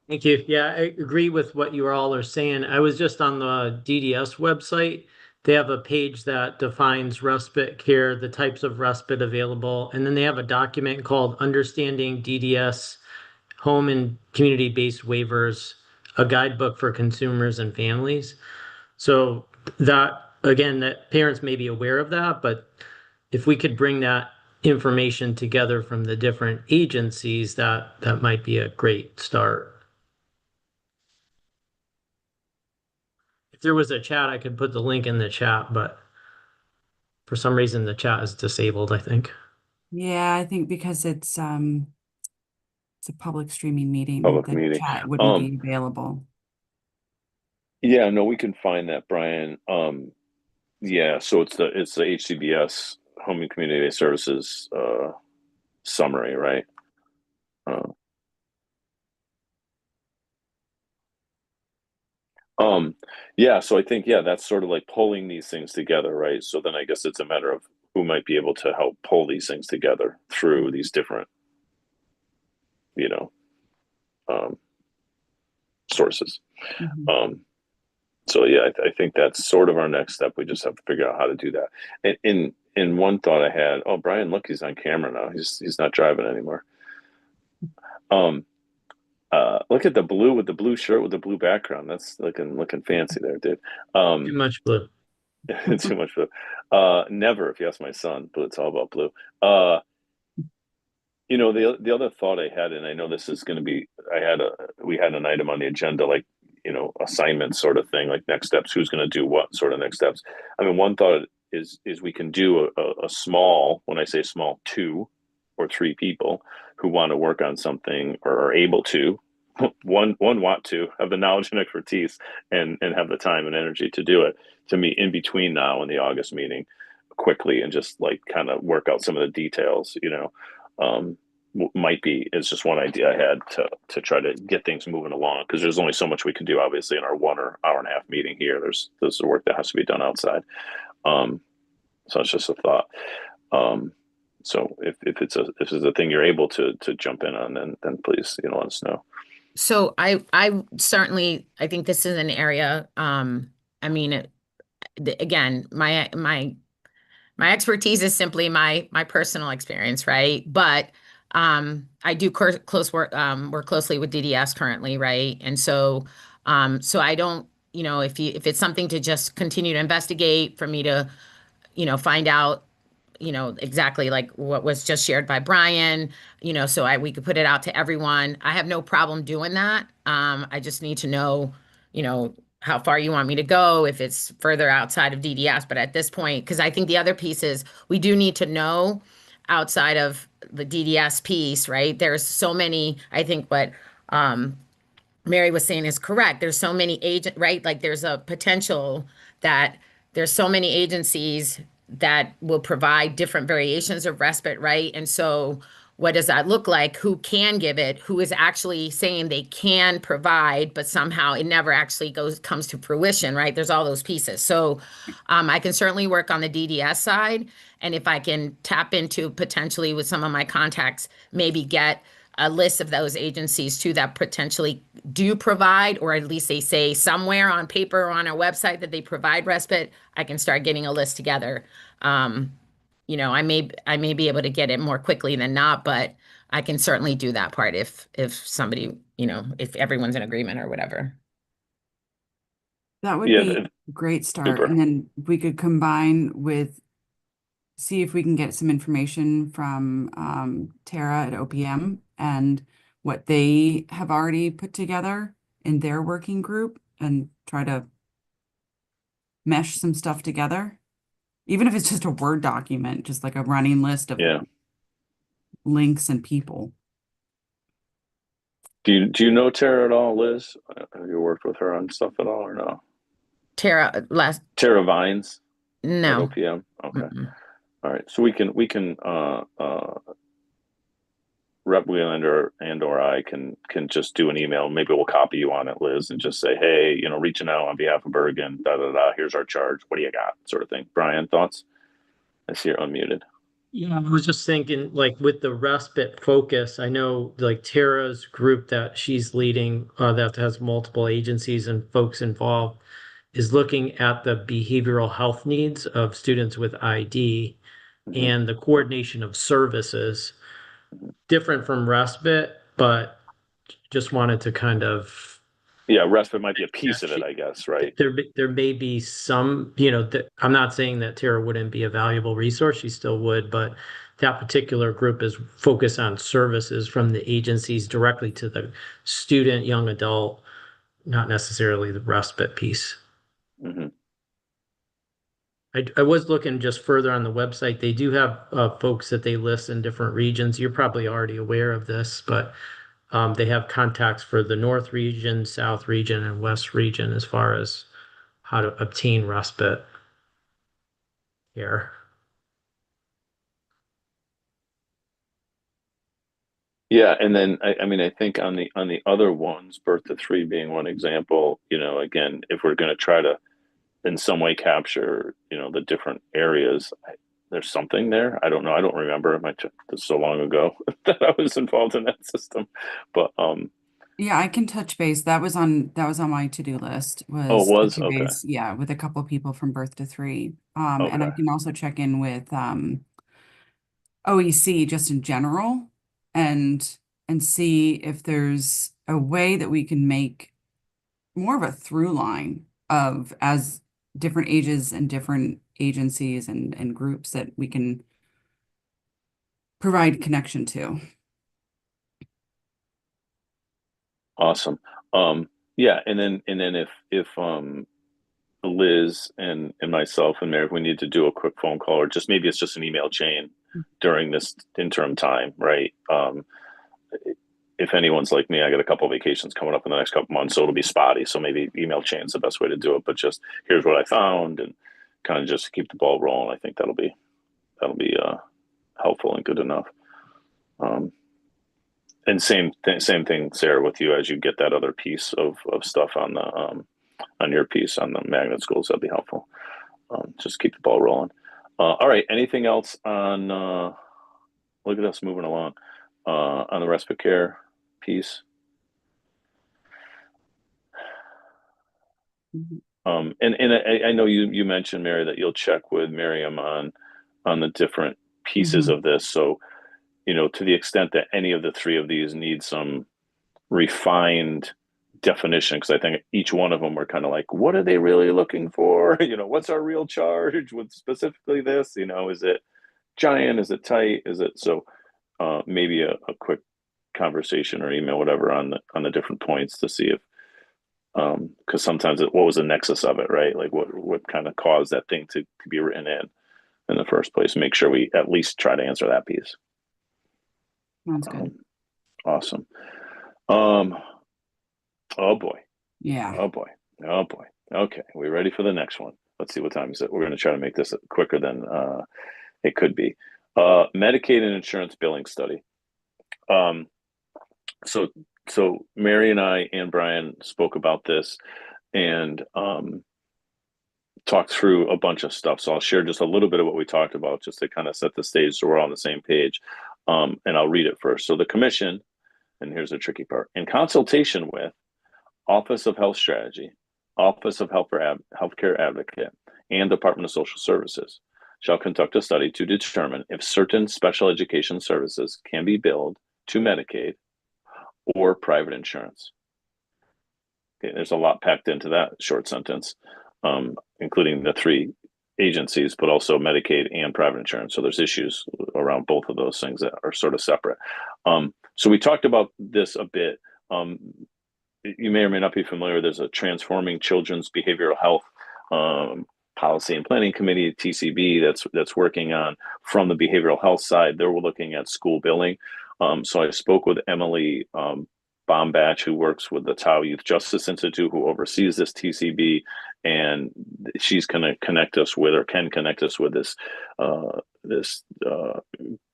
Thank you. Yeah, I agree with what you all are saying. I was just on the DDS website. They have a page that defines respite care, the types of respite available, and then they have a document called Understanding DDS Home and Community-Based Waivers, a guidebook for consumers and families. So that, again, that parents may be aware of that, but if we could bring that information together from the different agencies, that might be a great start. If there was a chat, I could put the link in the chat, but for some reason the chat is disabled, I think. Yeah, I think because it's a public streaming meeting, the chat wouldn't be available. Yeah, no, we can find that, Brian. Yeah, so it's the HCBS Home and Community Services summary, right? Yeah, so I think that's sort of like pulling these things together, right? So then I guess it's a matter of who might be able to help pull these things together through these different, you know, sources. So yeah, I think that's sort of our next step. We just have to figure out how to do that. And in one thought I had, oh, Brian, look, he's on camera now. He's not driving anymore. Look at the blue with the blue shirt with the blue background. That's looking fancy there, dude. Too much blue. Too much blue. Never, if you ask my son, but it's all about blue. You know, the other thought I had, and I know this is going to be, we had an item on the agenda, like, you know, assignment sort of thing, like next steps, who's going to do what sort of next steps. I mean, one thought is we can do a small, when I say small, 2 or 3 people who want to work on something or are able to, one want to have the knowledge and expertise and have the time and energy to do it, to meet in between now and the August meeting quickly and just like kind of work out some of the details, you know. Might be is just one idea I had to try to get things moving along, because there's only so much we can do obviously in our 1 or hour and a half meeting here. There's the work that has to be done outside. So it's just a thought. So if it's a thing you're able to jump in on, then please, you know, let us know. So I certainly, I think this is an area, I mean, again, my expertise is simply my personal experience, right? But I do work closely with DDS currently, right? And so I don't, you know, if it's something to just continue to investigate, for me to, you know, find out, you know, exactly like what was just shared by Brian, you know, so we could put it out to everyone. I have no problem doing that. I just need to know, you know, how far you want me to go, if it's further outside of DDS. But at this point, because I think the other piece is we do need to know outside of the DDS piece, right? There's so many, I think what Mary was saying is correct. There's so many right? Like there's a potential that there's so many agencies that will provide different variations of respite, right? And so what does that look like? Who can give it? Who is actually saying they can provide, but somehow it never actually comes to fruition, right? There's all those pieces. So I can certainly work on the DDS side. And if I can tap into potentially with some of my contacts, maybe get a list of those agencies too that potentially do provide, or at least they say somewhere on paper or on our website that they provide respite, I can start getting a list together. You know, I may be able to get it more quickly than not, but I can certainly do that part if somebody, you know, if everyone's in agreement or whatever. That would Yeah, be a great start. super. And then we could combine with, see if we can get some information from Tara at OPM and what they have already put together in their working group, and try to mesh some stuff together. Even if it's just a Word document, just like a running list of Yeah. links and people. Do you know Tara at all, Liz? Have you worked with her on stuff at all or no? Tara Vines at no. OPM. Okay. Mm-mm. All right. So we can Rep Wheelander and or I can just do an email. Maybe we'll copy you on it, Liz, and just say, hey, you know, reaching out on behalf of Bergen, here's our charge. What do you got? Sort of thing. Brian, thoughts? I see you're unmuted. Yeah, I was just thinking, like with the respite focus, I know like Tara's group that she's leading, that has multiple agencies and folks involved, is looking at the behavioral health needs of students with ID and the coordination of services, different from respite, but just wanted to kind of, Yeah, respite might be a piece of it, I guess, right? there may be some, you know, I'm not saying that Tara wouldn't be a valuable resource, she still would, but that particular group is focused on services from the agencies directly to the student, young adult, not necessarily the respite piece. Mm-hmm. I was looking just further on the website. They do have folks that they list in different regions. You're probably already aware of this, but they have contacts for the North region, South region, and West region as far as how to obtain respite here. Yeah, and then I mean I think on the other ones, birth to 3 being one example, you know, again, if we're going to try to in some way capture, you know, the different areas, there's something there. I don't know. I don't remember. This so long ago that I was involved in that system, but Yeah, I can touch base. That was on my to-do list, oh, it was was touching okay. base, yeah, with a couple people from birth to three. And I Okay, can also check in with OEC just in general and see if there's a way that we can make more of a through line of as different ages and different agencies and groups that we can provide connection to. awesome. Yeah, and then if Liz and myself and Mary, if we need to do a quick phone call, or just maybe it's just an email chain during this interim time, right? If anyone's like me, I got a couple of vacations coming up in the next couple months, so it'll be spotty. So maybe email chain's the best way to do it. But just here's what I found, and kind of just keep the ball rolling. I think that'll be helpful and good enough. And same thing, Sarah, with you as you get that other piece of stuff on your piece on the magnet schools. That'd be helpful. Just keep the ball rolling. All right. Anything else on? Look at us moving along on the respite care piece. And I know you mentioned, Mary, that you'll check with Miriam on the different pieces of this. So, to the extent that any of the three of these need some refined definition, because I think each one of them were kind of like, what are they really looking for? What's our real charge with specifically this? Is it giant? Is it tight? Is it so? Maybe a quick conversation or email, whatever, on the different points to see if, because sometimes what was the nexus of it, right? Like what kind of caused that thing to be written in the first place? Make sure we at least try to answer that piece. Sounds good. Awesome. Oh boy. Yeah. Oh boy. Oh boy. Okay, we ready for the next one? Let's see what time is it. We're going to try to make this quicker than it could be. Medicaid and insurance billing study. So Mary and I and Brian spoke about this and talked through a bunch of stuff. So I'll share just a little bit of what we talked about just to kind of set the stage so we're all on the same page. And I'll read it first. So the commission, and here's the tricky part, in consultation with Office of Health Strategy, Office of Healthcare Advocate, and Department of Social Services, shall conduct a study to determine if certain special education services can be billed to Medicaid or private insurance. Okay, there's a lot packed into that short sentence, including the three agencies, but also Medicaid and private insurance. So there's issues around both of those things that are sort of separate. So we talked about this a bit. You may or may not be familiar. There's a Transforming Children's Behavioral Health Policy and Planning Committee, TCB, that's working on, from the behavioral health side. They're looking at school billing. So I spoke with Emily Bombatch, who works with the Tau Youth Justice Institute, who oversees this TCB, and she's going to connect us with, or can connect us with, this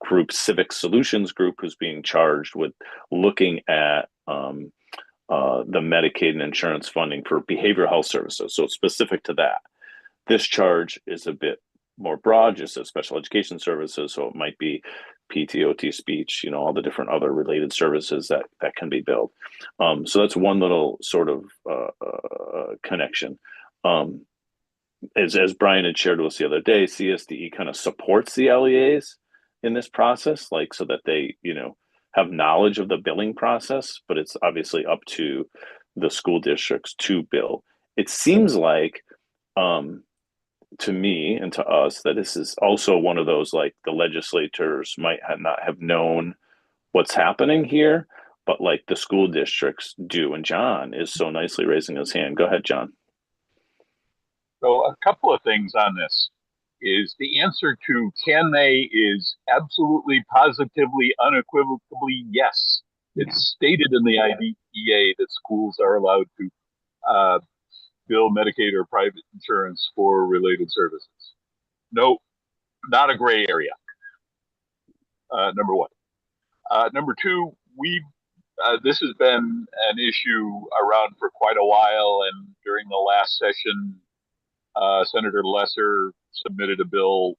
group, Civic Solutions Group, who's being charged with looking at the Medicaid and insurance funding for behavioral health services. So it's specific to that. This charge is a bit more broad, just as special education services. So it might be PTOT, speech, all the different other related services that can be billed. So that's one little sort of connection. As Brian had shared with us the other day, CSDE kind of supports the LEAs in this process, like so that they, have knowledge of the billing process, but it's obviously up to the school districts to bill. It seems like, to me and to us, that this is also one of those, like, the legislators might not have known what's happening here, but like the school districts do. And John is so nicely raising his hand. Go ahead, John. So a couple of things on this is the answer to can they is absolutely, positively, unequivocally yes. It's stated in the IDEA that schools are allowed to bill Medicaid or private insurance for related services. No, not a gray area. Number one. Number two, this has been an issue around for quite a while, and during the last session, Senator Lesser submitted a bill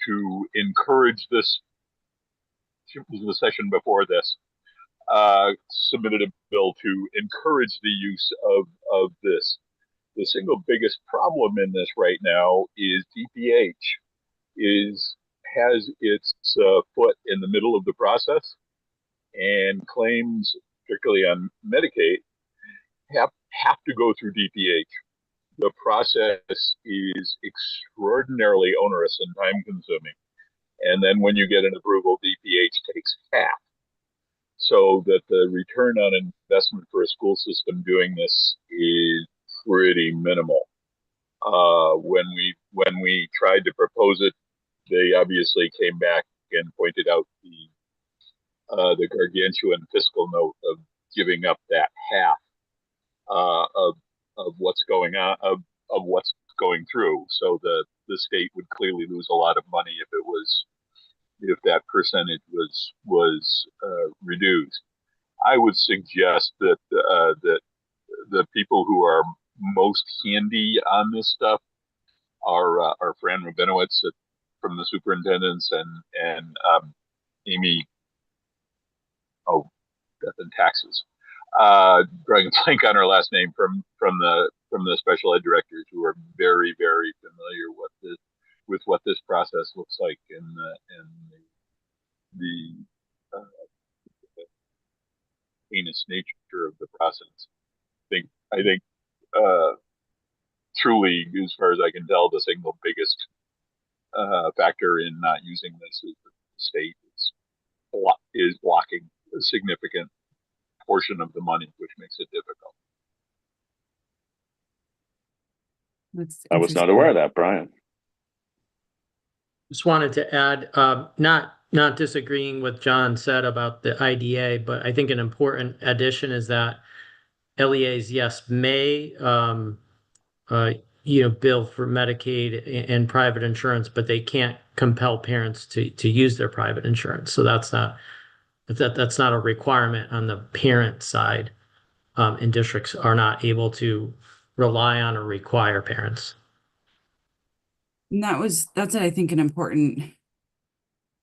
to encourage this. It was the session before this, submitted a bill to encourage the use of this. The single biggest problem in this right now is DPH has its foot in the middle of the process, and claims, particularly on Medicaid, have to go through DPH. The process is extraordinarily onerous and time consuming. And then when you get an approval, DPH takes half. So that the return on investment for a school system doing this is pretty minimal. When we tried to propose it, they obviously came back and pointed out the gargantuan fiscal note of giving up that half of what's going on of what's going through. So the state would clearly lose a lot of money if that percentage was reduced. I would suggest that that the people who are most handy on this stuff are Fran Rabinowitz from the superintendents and Amy. Oh, death and taxes. Drawing a blank on her last name from the special ed directors, who are very, very familiar with what this process looks like in the heinous nature of the process. I think truly, as far as I can tell, the single biggest factor in not using this is that the state is blocking a significant portion of the money, which makes it difficult. I was not aware of that, Brian. Just wanted to add, not disagreeing with John said about the IDA, but I think an important addition is that LEAs, yes, may bill for Medicaid and private insurance, but they can't compel parents to use their private insurance. So that's not a requirement on the parent side, and districts are not able to rely on or require parents. And that's I think an important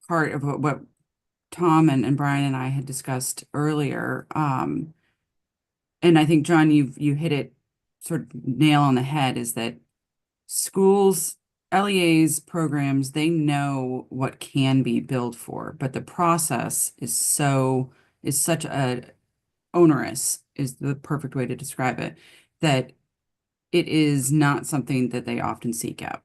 part of what Tom and Brian and I had discussed earlier. And I think, John, you hit it sort of nail on the head, is that schools, LEAs, programs, they know what can be billed for, but the process is such a onerous, is the perfect way to describe it, that it is not something that they often seek out.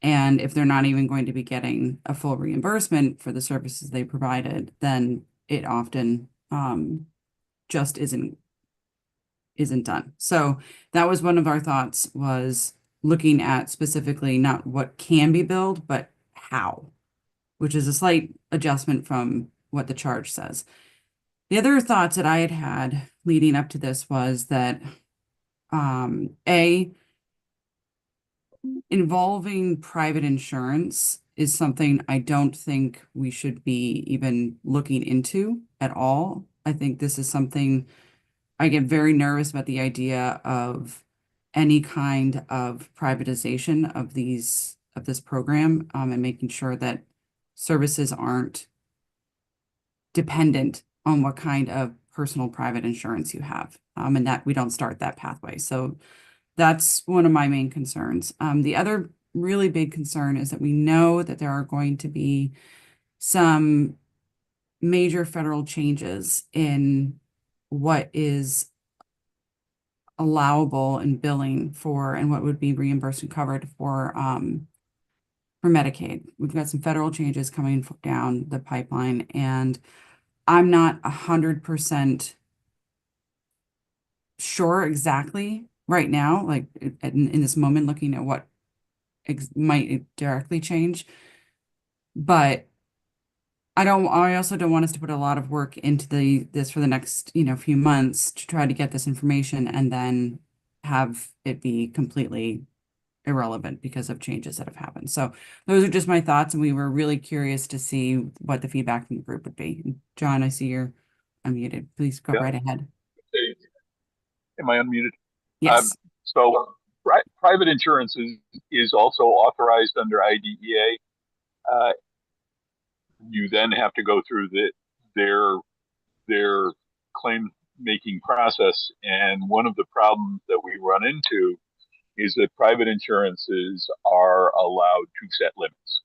And if they're not even going to be getting a full reimbursement for the services they provided, then it often just isn't done. So that was one of our thoughts, was looking at specifically not what can be billed, but how, which is a slight adjustment from what the charge says. The other thoughts that I had leading up to this was that involving private insurance is something I don't think we should be even looking into at all. I think this is something I get very nervous about, the idea of any kind of privatization of this program, and making sure that services aren't dependent on what kind of personal private insurance you have, and that we don't start that pathway. So that's one of my main concerns. The other really big concern is that we know that there are going to be some major federal changes in what is allowable in billing for, and what would be reimbursed and covered for Medicaid. We've got some federal changes coming down the pipeline, and I'm not 100% sure exactly right now, like in this moment, looking at what might directly change. But I also don't want us to put a lot of work into this for the next, few months to try to get this information and then have it be completely irrelevant because of changes that have happened. So those are just my thoughts, and we were really curious to see what the feedback from the group would be. John, I see you're unmuted. Please go right ahead. Am I unmuted? Yes. So private insurance is also authorized under IDEA. uh, you then have to go through their their claim making process. And one of the problems that we run into is that private insurances are allowed to set limits.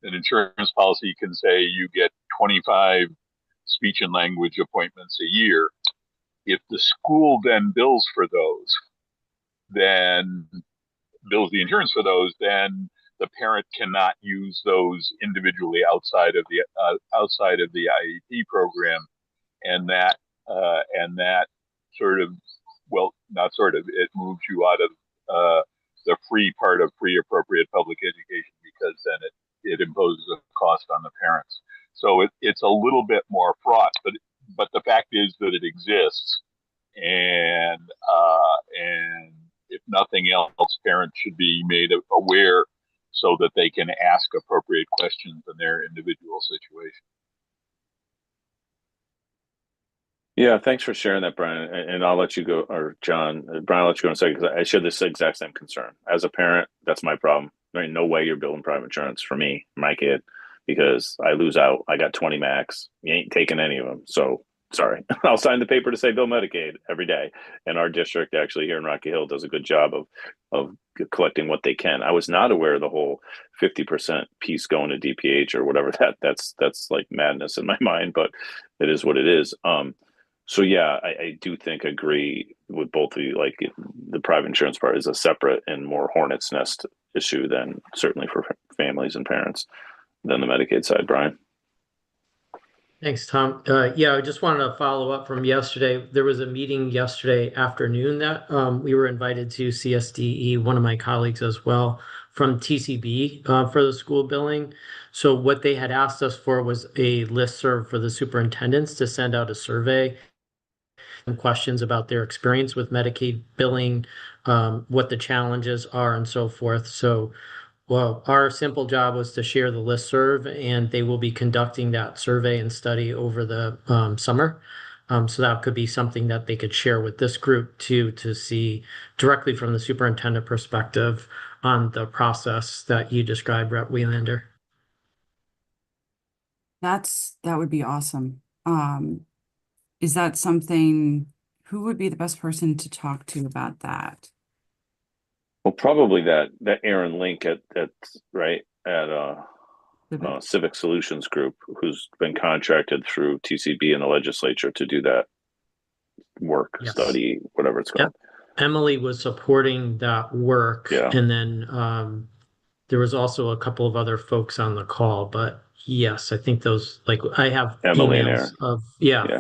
An insurance policy can say you get 25 speech and language appointments a year. If the school then bills the insurance for those, then the parent cannot use those individually outside of the IEP program, and that sort of, well, not sort of, it moves you out of the free part of free appropriate public education, because then it imposes a cost on the parents. So it's a little bit more fraught, but the fact is that it exists, and if nothing else, parents should be made aware so that they can ask appropriate questions in their individual situation. Yeah, thanks for sharing that, Brian. And I'll let you go, or John, Brian, I'll let you go in a second, because I share this exact same concern. As a parent, that's my problem. There ain't no way you're building private insurance for me, my kid, because I lose out. I got 20 max. You ain't taking any of them. So sorry. I'll sign the paper to say bill Medicaid every day. And our district actually here in Rocky Hill does a good job of collecting what they can. I was not aware of the whole 50% piece going to DPH or whatever. That's like madness in my mind, but it is what it is. So yeah, I do agree with both of you. Like the private insurance part is a separate and more hornet's nest issue than certainly for families and parents than the Medicaid side. Brian. Thanks, Tom. Yeah, I just wanted to follow up from yesterday. There was a meeting yesterday afternoon that we were invited to, CSDE, one of my colleagues as well, from TCB for the school billing. So what they had asked us for was a listserv for the superintendents to send out a survey and questions about their experience with Medicaid billing, what the challenges are, and so forth. So well, our simple job was to share the listserv, and they will be conducting that survey and study over the summer. So that could be something that they could share with this group too, to see directly from the superintendent perspective on the process that you described, Rep. Welander. That would be awesome. Is that something, who would be the best person to talk to about that? Well, probably that Aaron Link at Civic Solutions Group, who's been contracted through TCB and the legislature to do that work, Yes. Study, whatever it's called. Yep. Emily was supporting that work, Yeah. And then there was also a couple of other folks on the call, but yes, I think those, like, I have Emily emails of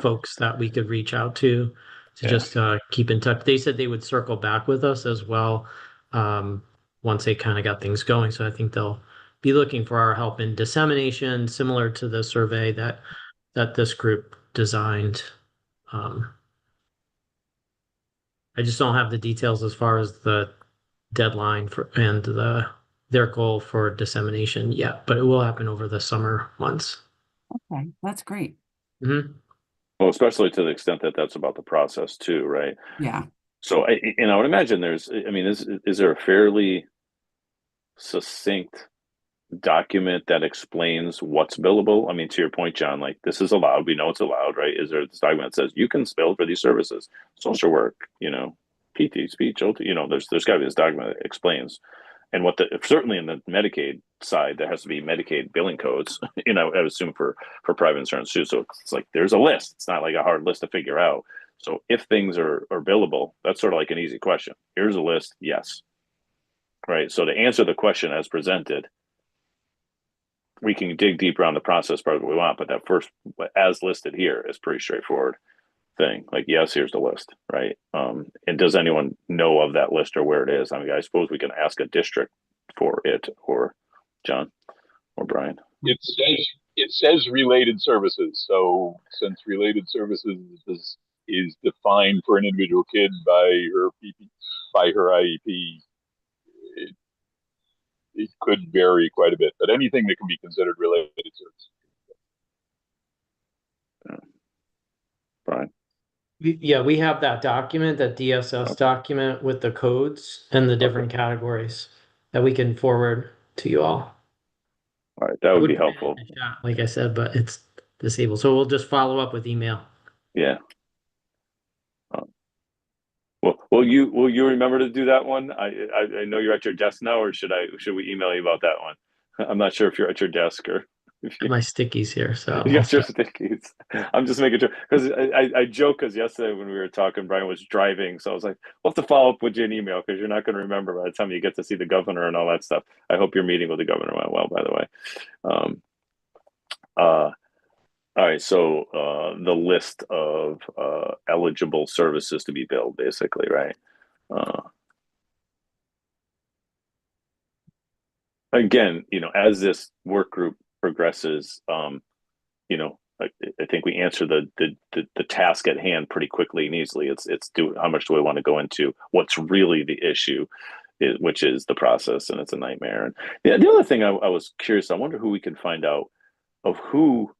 folks that we could reach out to just keep in touch. They said they would circle back with us as well once they kind of got things going. So I think they'll be looking for our help in dissemination, similar to the survey that this group designed. I just don't have the details as far as the deadline and their goal for dissemination yet, but it will happen over the summer months. Okay, that's great. Mm-hmm. Well, especially to the extent that that's about the process too, right? Yeah. So, I would imagine is there a fairly succinct document that explains what's billable? I mean, to your point, John, like this is allowed. We know it's allowed, right? Is there this document that says you can bill for these services, social work, PT, speech, OT, there's got to be this document that explains. And certainly in the Medicaid side, there has to be Medicaid billing codes, I would assume for private insurance too. So it's like there's a list. It's not like a hard list to figure out. So if things are billable, that's sort of like an easy question. Here's a list, yes. Right. So to answer the question as presented, we can dig deeper on the process part of what we want, but that first, as listed here, is pretty straightforward thing. Like, yes, here's the list, right? And does anyone know of that list or where it is? I mean, I suppose we can ask a district for it, or John, or Brian. It says related services. So since related services is defined for an individual kid by her IEP, it could vary quite a bit, but anything that can be considered related services. Brian? Yeah, we have that document, that DSS document with the codes and the different categories that we can forward to you all. All right, that It would would be have been helpful. a shot, like I said, but it's disabled. So we'll just follow up with email. Yeah. Well, will you remember to do that one? I know you're at your desk now, or should we email you about that one? I'm not sure if you're at your desk or if you My stickies here, so you got your stickies. I'm just making sure because I joke because yesterday when we were talking, Brian was driving, so I was like, we'll have to follow up with you an email because you're not going to remember by the time you get to see the governor and all that stuff. I hope your meeting with the governor went well, by the way. Um, uh, all right, so the list of eligible services to be billed, basically, right? Uh, Again, as this work group progresses, I think we answer the task at hand pretty quickly and easily. It's how much do we want to go into what's really the issue, which is the process, and it's a nightmare. And the other thing I was curious, I wonder who we can find out of who,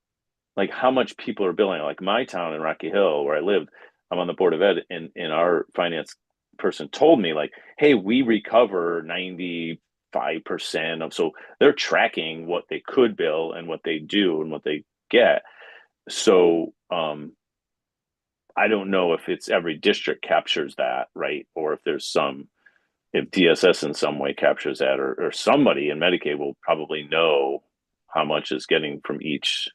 like how much people are billing. Like my town in Rocky Hill, where I lived, I'm on the board of ed, and our finance person told me like, hey, we recover 95% of, so they're tracking what they could bill and what they do and what they get. So I don't know if it's every district captures that, right? Or if DSS in some way captures that, or somebody in Medicaid will probably know how much is getting from each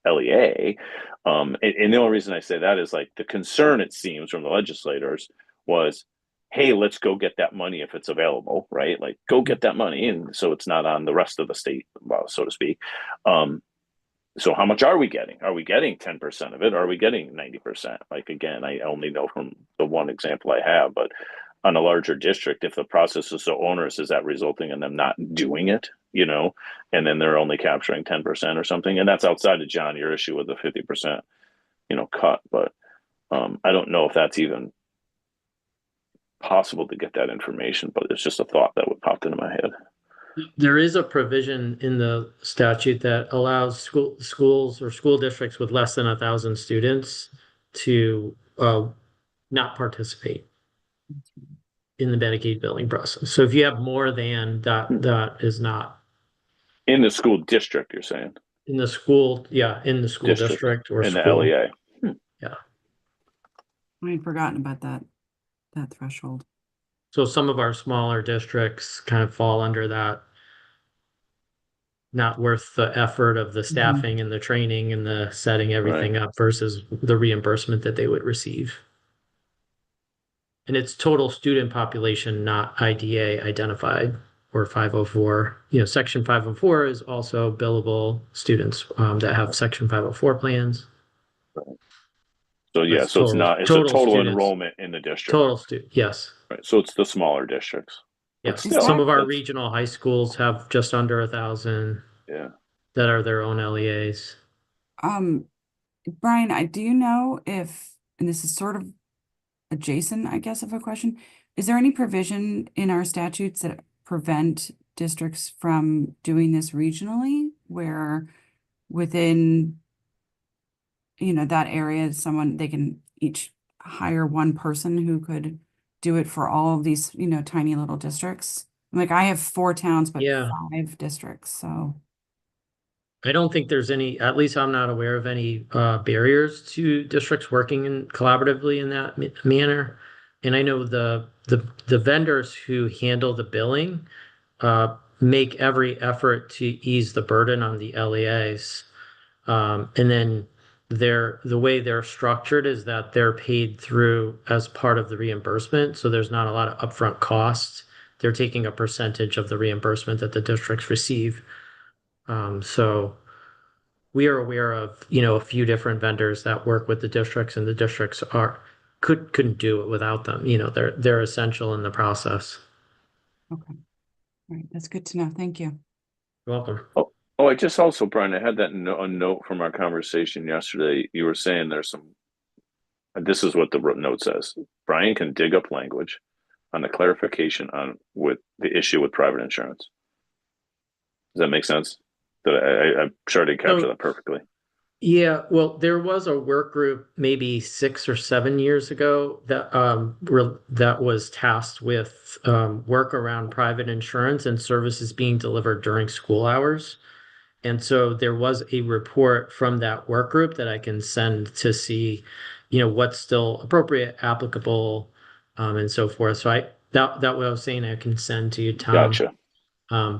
LEA. And the only reason I say that is like the concern, it seems, from the legislators was, hey, let's go get that money if it's available, right? Like go get that money. And so it's not on the rest of the state, so to speak. So how much are we getting? Are we getting 10% of it? Are we getting 90%? Like, again, I only know from the one example I have, but on a larger district, if the process is so onerous, is that resulting in them not doing it, and then they're only capturing 10% or something? And that's outside of, John, your issue with the 50%, cut. But I don't know if that's even possible to get that information, but it's just a thought that would pop into my head. there is a provision in the statute that allows schools or school districts with less than 1,000 students to not participate in the Medicaid billing process. So if you have more than that is not In the school district, you're saying? in the school, in the school district or in the school. LEA. Yeah. I had forgotten about that threshold. So some of our smaller districts kind of fall under that. Not worth the effort of the staffing and the training and the setting everything up versus the reimbursement that they would receive. And it's total student population, not IDA identified or 504. Section 504 is also billable students that have Section 504 plans. So yeah, so it's not, it's a total students, enrollment in the district. Total student, yes. Right. So it's the smaller districts. Yes. Still, some of our regional high schools have just under 1,000. Yeah. That are their own LEAs. Brian, do you know if, and this is sort of adjacent, I guess, of a question, is there any provision in our statutes that prevent districts from doing this regionally, where within, that area, they can each hire one person who could do it for all of these, tiny little districts? Like I have 4 towns, but 5 districts, so. I don't think there's any, at least I'm not aware of any barriers to districts working collaboratively in that manner. And I know the vendors who handle the billing make every effort to ease the burden on the LEAs. And then the way they're structured is that they're paid through as part of the reimbursement. So there's not a lot of upfront costs. They're taking a percentage of the reimbursement that the districts receive. So we are aware of, a few different vendors that work with the districts, and the districts couldn't do it without them. They're essential in the process. Okay. All right. That's good to know. Thank you. You're welcome. Oh, I just also, Brian, I had that a note from our conversation yesterday. You were saying this is what the note says. Brian can dig up language on the clarification with the issue with private insurance. Does that make sense? I'm sure I didn't capture that perfectly. Yeah, well, there was a work group maybe 6 or 7 years ago that was tasked with work around private insurance and services being delivered during school hours. And so there was a report from that work group that I can send to see, what's still appropriate, applicable, and so forth. So that what I was saying, I can send to you, Tom. Gotcha.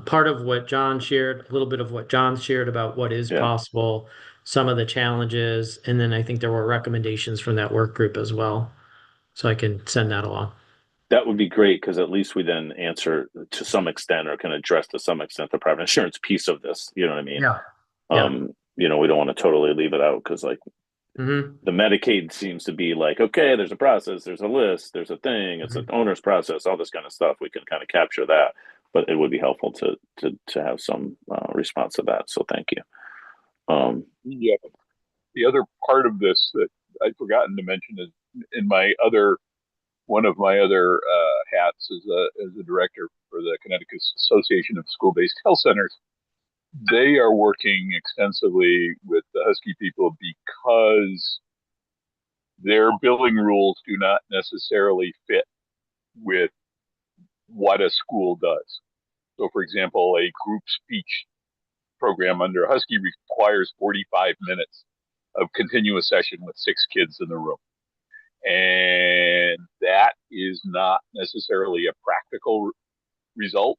Part of what John shared, a little bit of what John shared about what is Yeah. possible, some of the challenges, and then I think there were recommendations from that work group as well. So I can send that along. That would be great, because at least we then answer to some extent, or can address to some extent, the private insurance piece of this. You know what I mean? Yeah. Yeah. We don't want to totally leave it out, because like Mm-hmm. the Medicaid seems to be like, okay, there's a process, there's a list, there's a thing, it's an owner's process, all this kind of stuff. We can kind of capture that, but it would be helpful to have some response to that. So thank you. Yeah. The other part of this that I'd forgotten to mention is in one of my other hats as a director for the Connecticut Association of School-Based Health Centers. They are working extensively with the Husky people because their billing rules do not necessarily fit with what a school does. So, for example, a group speech program under Husky requires 45 minutes of continuous session with 6 kids in the room. And that is not necessarily a practical result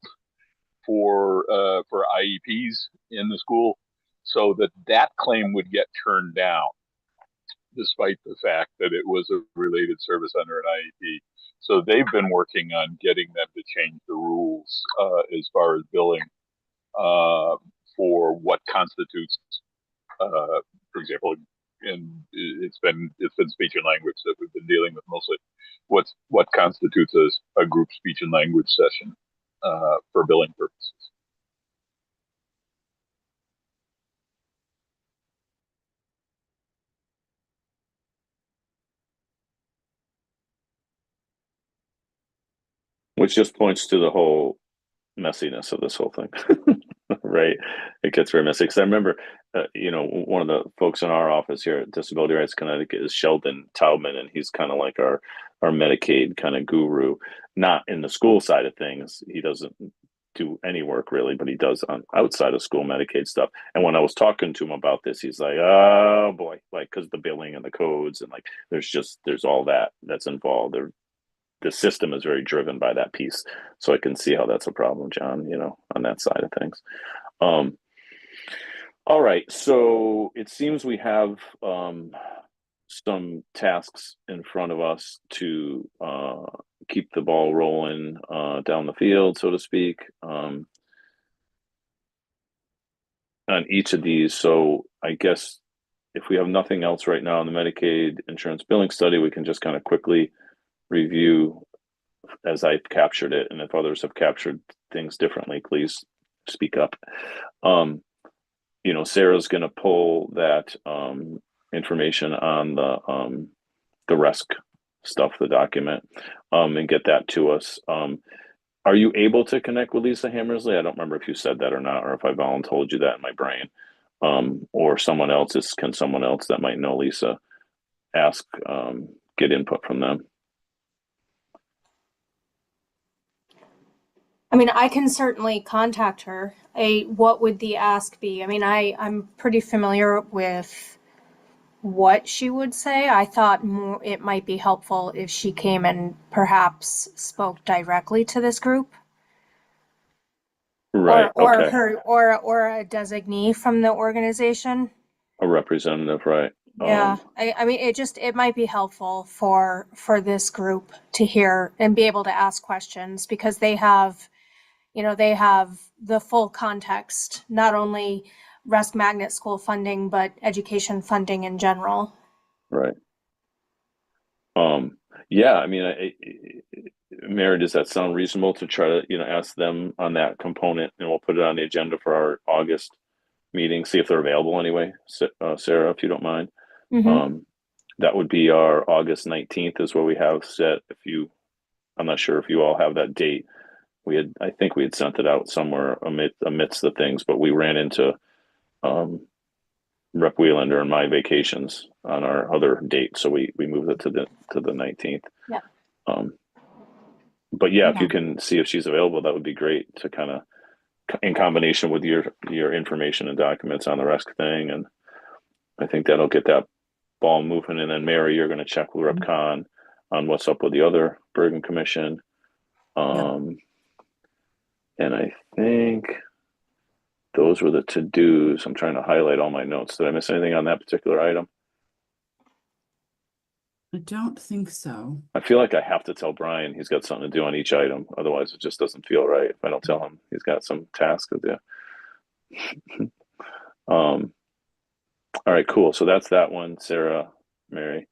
for IEPs in the school, so that claim would get turned down, despite the fact that it was a related service under an IEP. So they've been working on getting them to change the rules as far as billing for what constitutes, for example, and it's been speech and language that we've been dealing with mostly. What constitutes a group speech and language session for billing purposes. Which just points to the whole messiness of this whole thing. Right? It gets very messy. Because I remember, one of the folks in our office here at Disability Rights Connecticut is Sheldon Taubman, and he's kind of like our Medicaid kind of guru. Not in the school side of things. He doesn't do any work really, but he does on outside of school Medicaid stuff. And when I was talking to him about this, he's like, "Oh boy," like, because the billing and the codes, and like there's all that's involved. The system is very driven by that piece. So I can see how that's a problem, John, on that side of things. All right. So it seems we have some tasks in front of us to keep the ball rolling down the field, so to speak, on each of these. So I guess if we have nothing else right now on the Medicaid insurance billing study, we can just kind of quickly review as I've captured it, and if others have captured things differently, please speak up. Sarah's going to pull that information on the RESC stuff, the document, and get that to us. Are you able to connect with Lisa Hammersley? I don't remember if you said that or not, or if I voluntold you that in my brain, or someone else. Can someone else that might know Lisa get input from them? I mean, I can certainly contact her. What would the ask be? I mean, I'm pretty familiar with what she would say. I thought it might be helpful if she came and perhaps spoke directly to this group. Right. Or okay. or a designee from the organization. A representative, right? Yeah. I mean, it might be helpful for this group to hear and be able to ask questions, because they have the full context, not only RESC magnet school funding, but education funding in general. Right. Yeah, I mean, Mary, does that sound reasonable to try to, ask them on that component, and we'll put it on the agenda for our August meeting, see if they're available anyway, Sarah, if you don't mind. Mm-hmm. That would be our August 19th is what we have set. I'm not sure if you all have that date. I think we had sent it out somewhere amidst the things, but we ran into Rep Wheelander and my vacations on our other date, so we moved it to the 19th. Yeah. But yeah, if you can see if she's available, that would be great to kind of in combination with your information and documents on the RESC thing, and I think that'll get that ball moving. And then Mary, you're going to check with Rep Con on what's up with the other Bergen Commission. And I think those were the to-dos. I'm trying to highlight all my notes. Did I miss anything on that particular item? I don't think so. I feel like I have to tell Brian he's got something to do on each item. Otherwise, it just doesn't feel right if I don't tell him he's got some task to do. All right, cool. So that's that one, Sarah, Mary.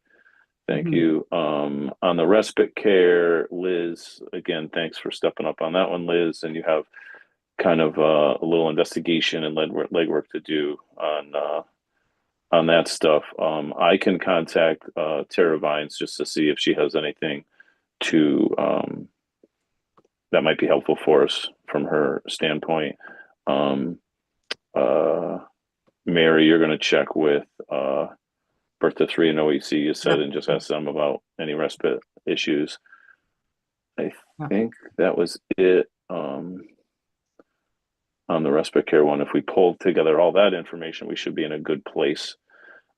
Thank you. On the respite care, Liz, again, thanks for stepping up on that one, Liz. And you have kind of a little investigation and legwork to do on that stuff. I can contact Tara Vines just to see if she has anything to that might be helpful for us from her standpoint. Mary, you're going to check with Bertha 3 and OEC, you said, and just ask them about any respite issues. I think that was it on the respite care one. If we pulled together all that information, we should be in a good place.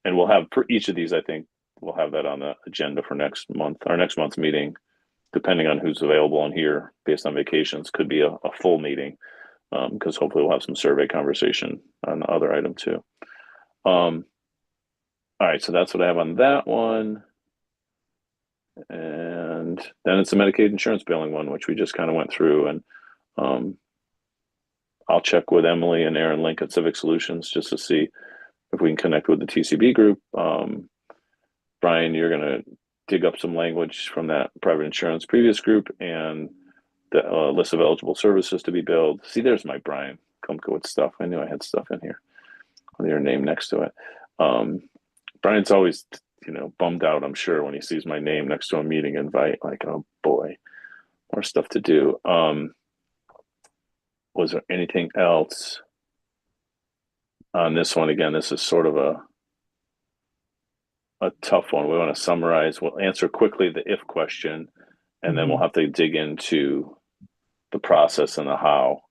And we'll have, for each of these, I think we'll have that on the agenda for next month. Our next month's meeting, depending on who's available and here based on vacations, could be a full meeting, because hopefully we'll have some survey conversation on the other item too. All right, so that's what I have on that one. And then it's the Medicaid insurance billing one, which we just kind of went through. And I'll check with Emily and Aaron Link at Civic Solutions just to see if we can connect with the TCB group. Brian, you're going to dig up some language from that private insurance previous group and the list of eligible services to be billed. See, there's my Brian Kumka with stuff. I knew I had stuff in here with your name next to it. Brian's always, bummed out, I'm sure, when he sees my name next to a meeting invite, like, oh boy, more stuff to do. Was there anything else on this one? Again, this is sort of a tough one. We want to summarize. We'll answer quickly the if question, and then we'll have to dig into the process and the how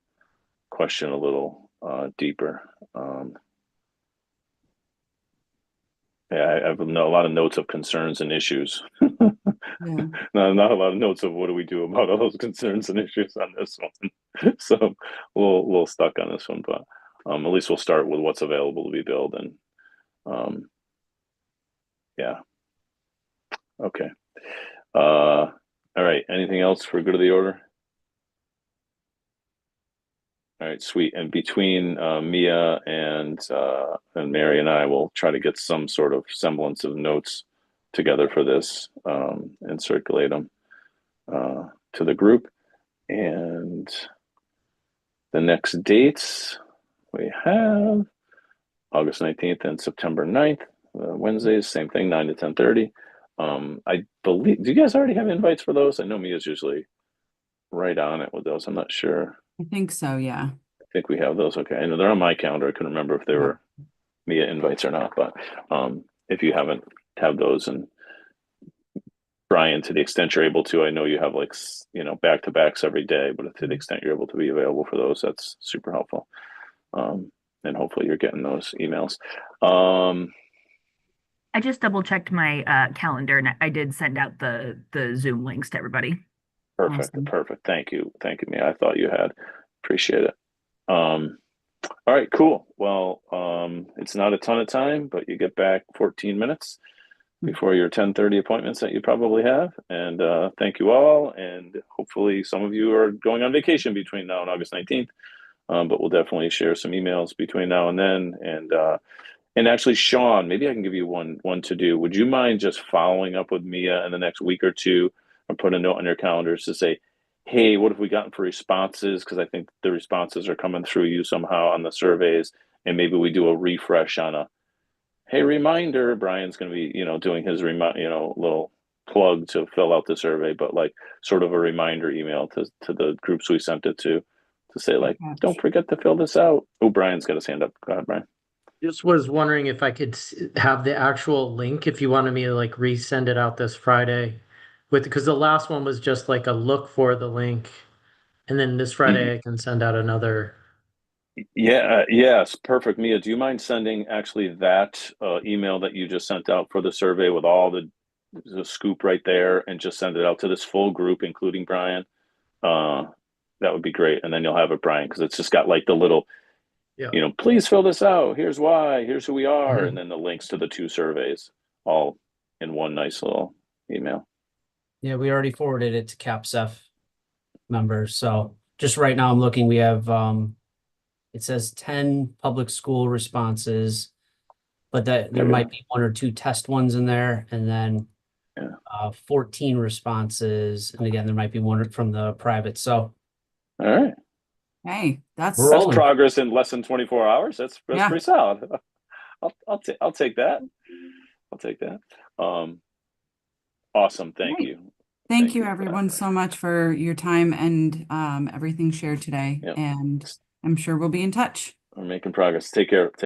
question a little deeper. I have a lot of notes of concerns and issues. Not a lot of notes of what do we do about all those concerns and issues on this one. So we'll stuck on this one, but at least we'll start with what's available to be billed. And yeah. Okay. All right. Anything else for good of the order? All right, sweet. And between Mia and Mary and I will try to get some sort of semblance of notes together for this and circulate them to the group. And the next dates we have August 19th and September 9th, Wednesdays, same thing, 9 to 10:30. I believe, do you guys already have invites for those? I know Mia's usually right on it with those. I'm not sure. I think so, yeah. I think we have those. Okay. I know they're on my calendar. I couldn't remember if they were Mia invites or not, but if you haven't have those, and Brian, to the extent you're able to, I know you have back-to-backs every day, but to the extent you're able to be available for those, that's super helpful. And hopefully you're getting those emails. I just double checked my calendar and I did send out the Zoom links to everybody. Perfect. Awesome. Perfect. Thank you, Mia. I thought you had. Appreciate it. All right, cool. Well, it's not a ton of time, but you get back 14 minutes before your 10:30 appointments that you probably have. And thank you all. And hopefully some of you are going on vacation between now and August 19th. But we'll definitely share some emails between now and then. And actually, Sean, maybe I can give you one to do. Would you mind just following up with Mia in the next week or two, or put a note on your calendars to say, hey, what have we gotten for responses? Because I think the responses are coming through you somehow on the surveys, and maybe we do a refresh on a, hey, reminder. Brian's going to be, doing his little plug to fill out the survey, but like sort of a reminder email to the groups we sent it to say like, don't forget to fill this out. Oh, Brian's got his hand up. Go ahead, Brian. Just was wondering if I could have the actual link if you wanted me to like resend it out this Friday because the last one was just like a look for the link, and then this Friday I can send out another Yes, perfect. Mia, do you mind sending actually that email that you just sent out for the survey with all the scoop right there, and just send it out to this full group, including Brian? Uh, that would be great. And then you'll have it, Brian, because it's just got like the little, Yeah. please fill this out. Here's why. Here's who we are, Mhm. and then the links to the two surveys, all in one nice little email. Yeah, we already forwarded it to CAPSEF members. So just right now I'm looking, we have it says 10 public school responses, but that there Okay. might be one or two test ones in there, and then Yeah. 14 responses. And again, there might be one from the private. So All right. Hey, that's We're That's rolling. progress in less than 24 hours. That's Yeah. pretty solid. I'll take that. I'll take that. Awesome. Thank Great. you. Thank you for that. everyone so much for your time and everything shared today. Yep. And I'm sure we'll be in touch. We're making progress. Take care.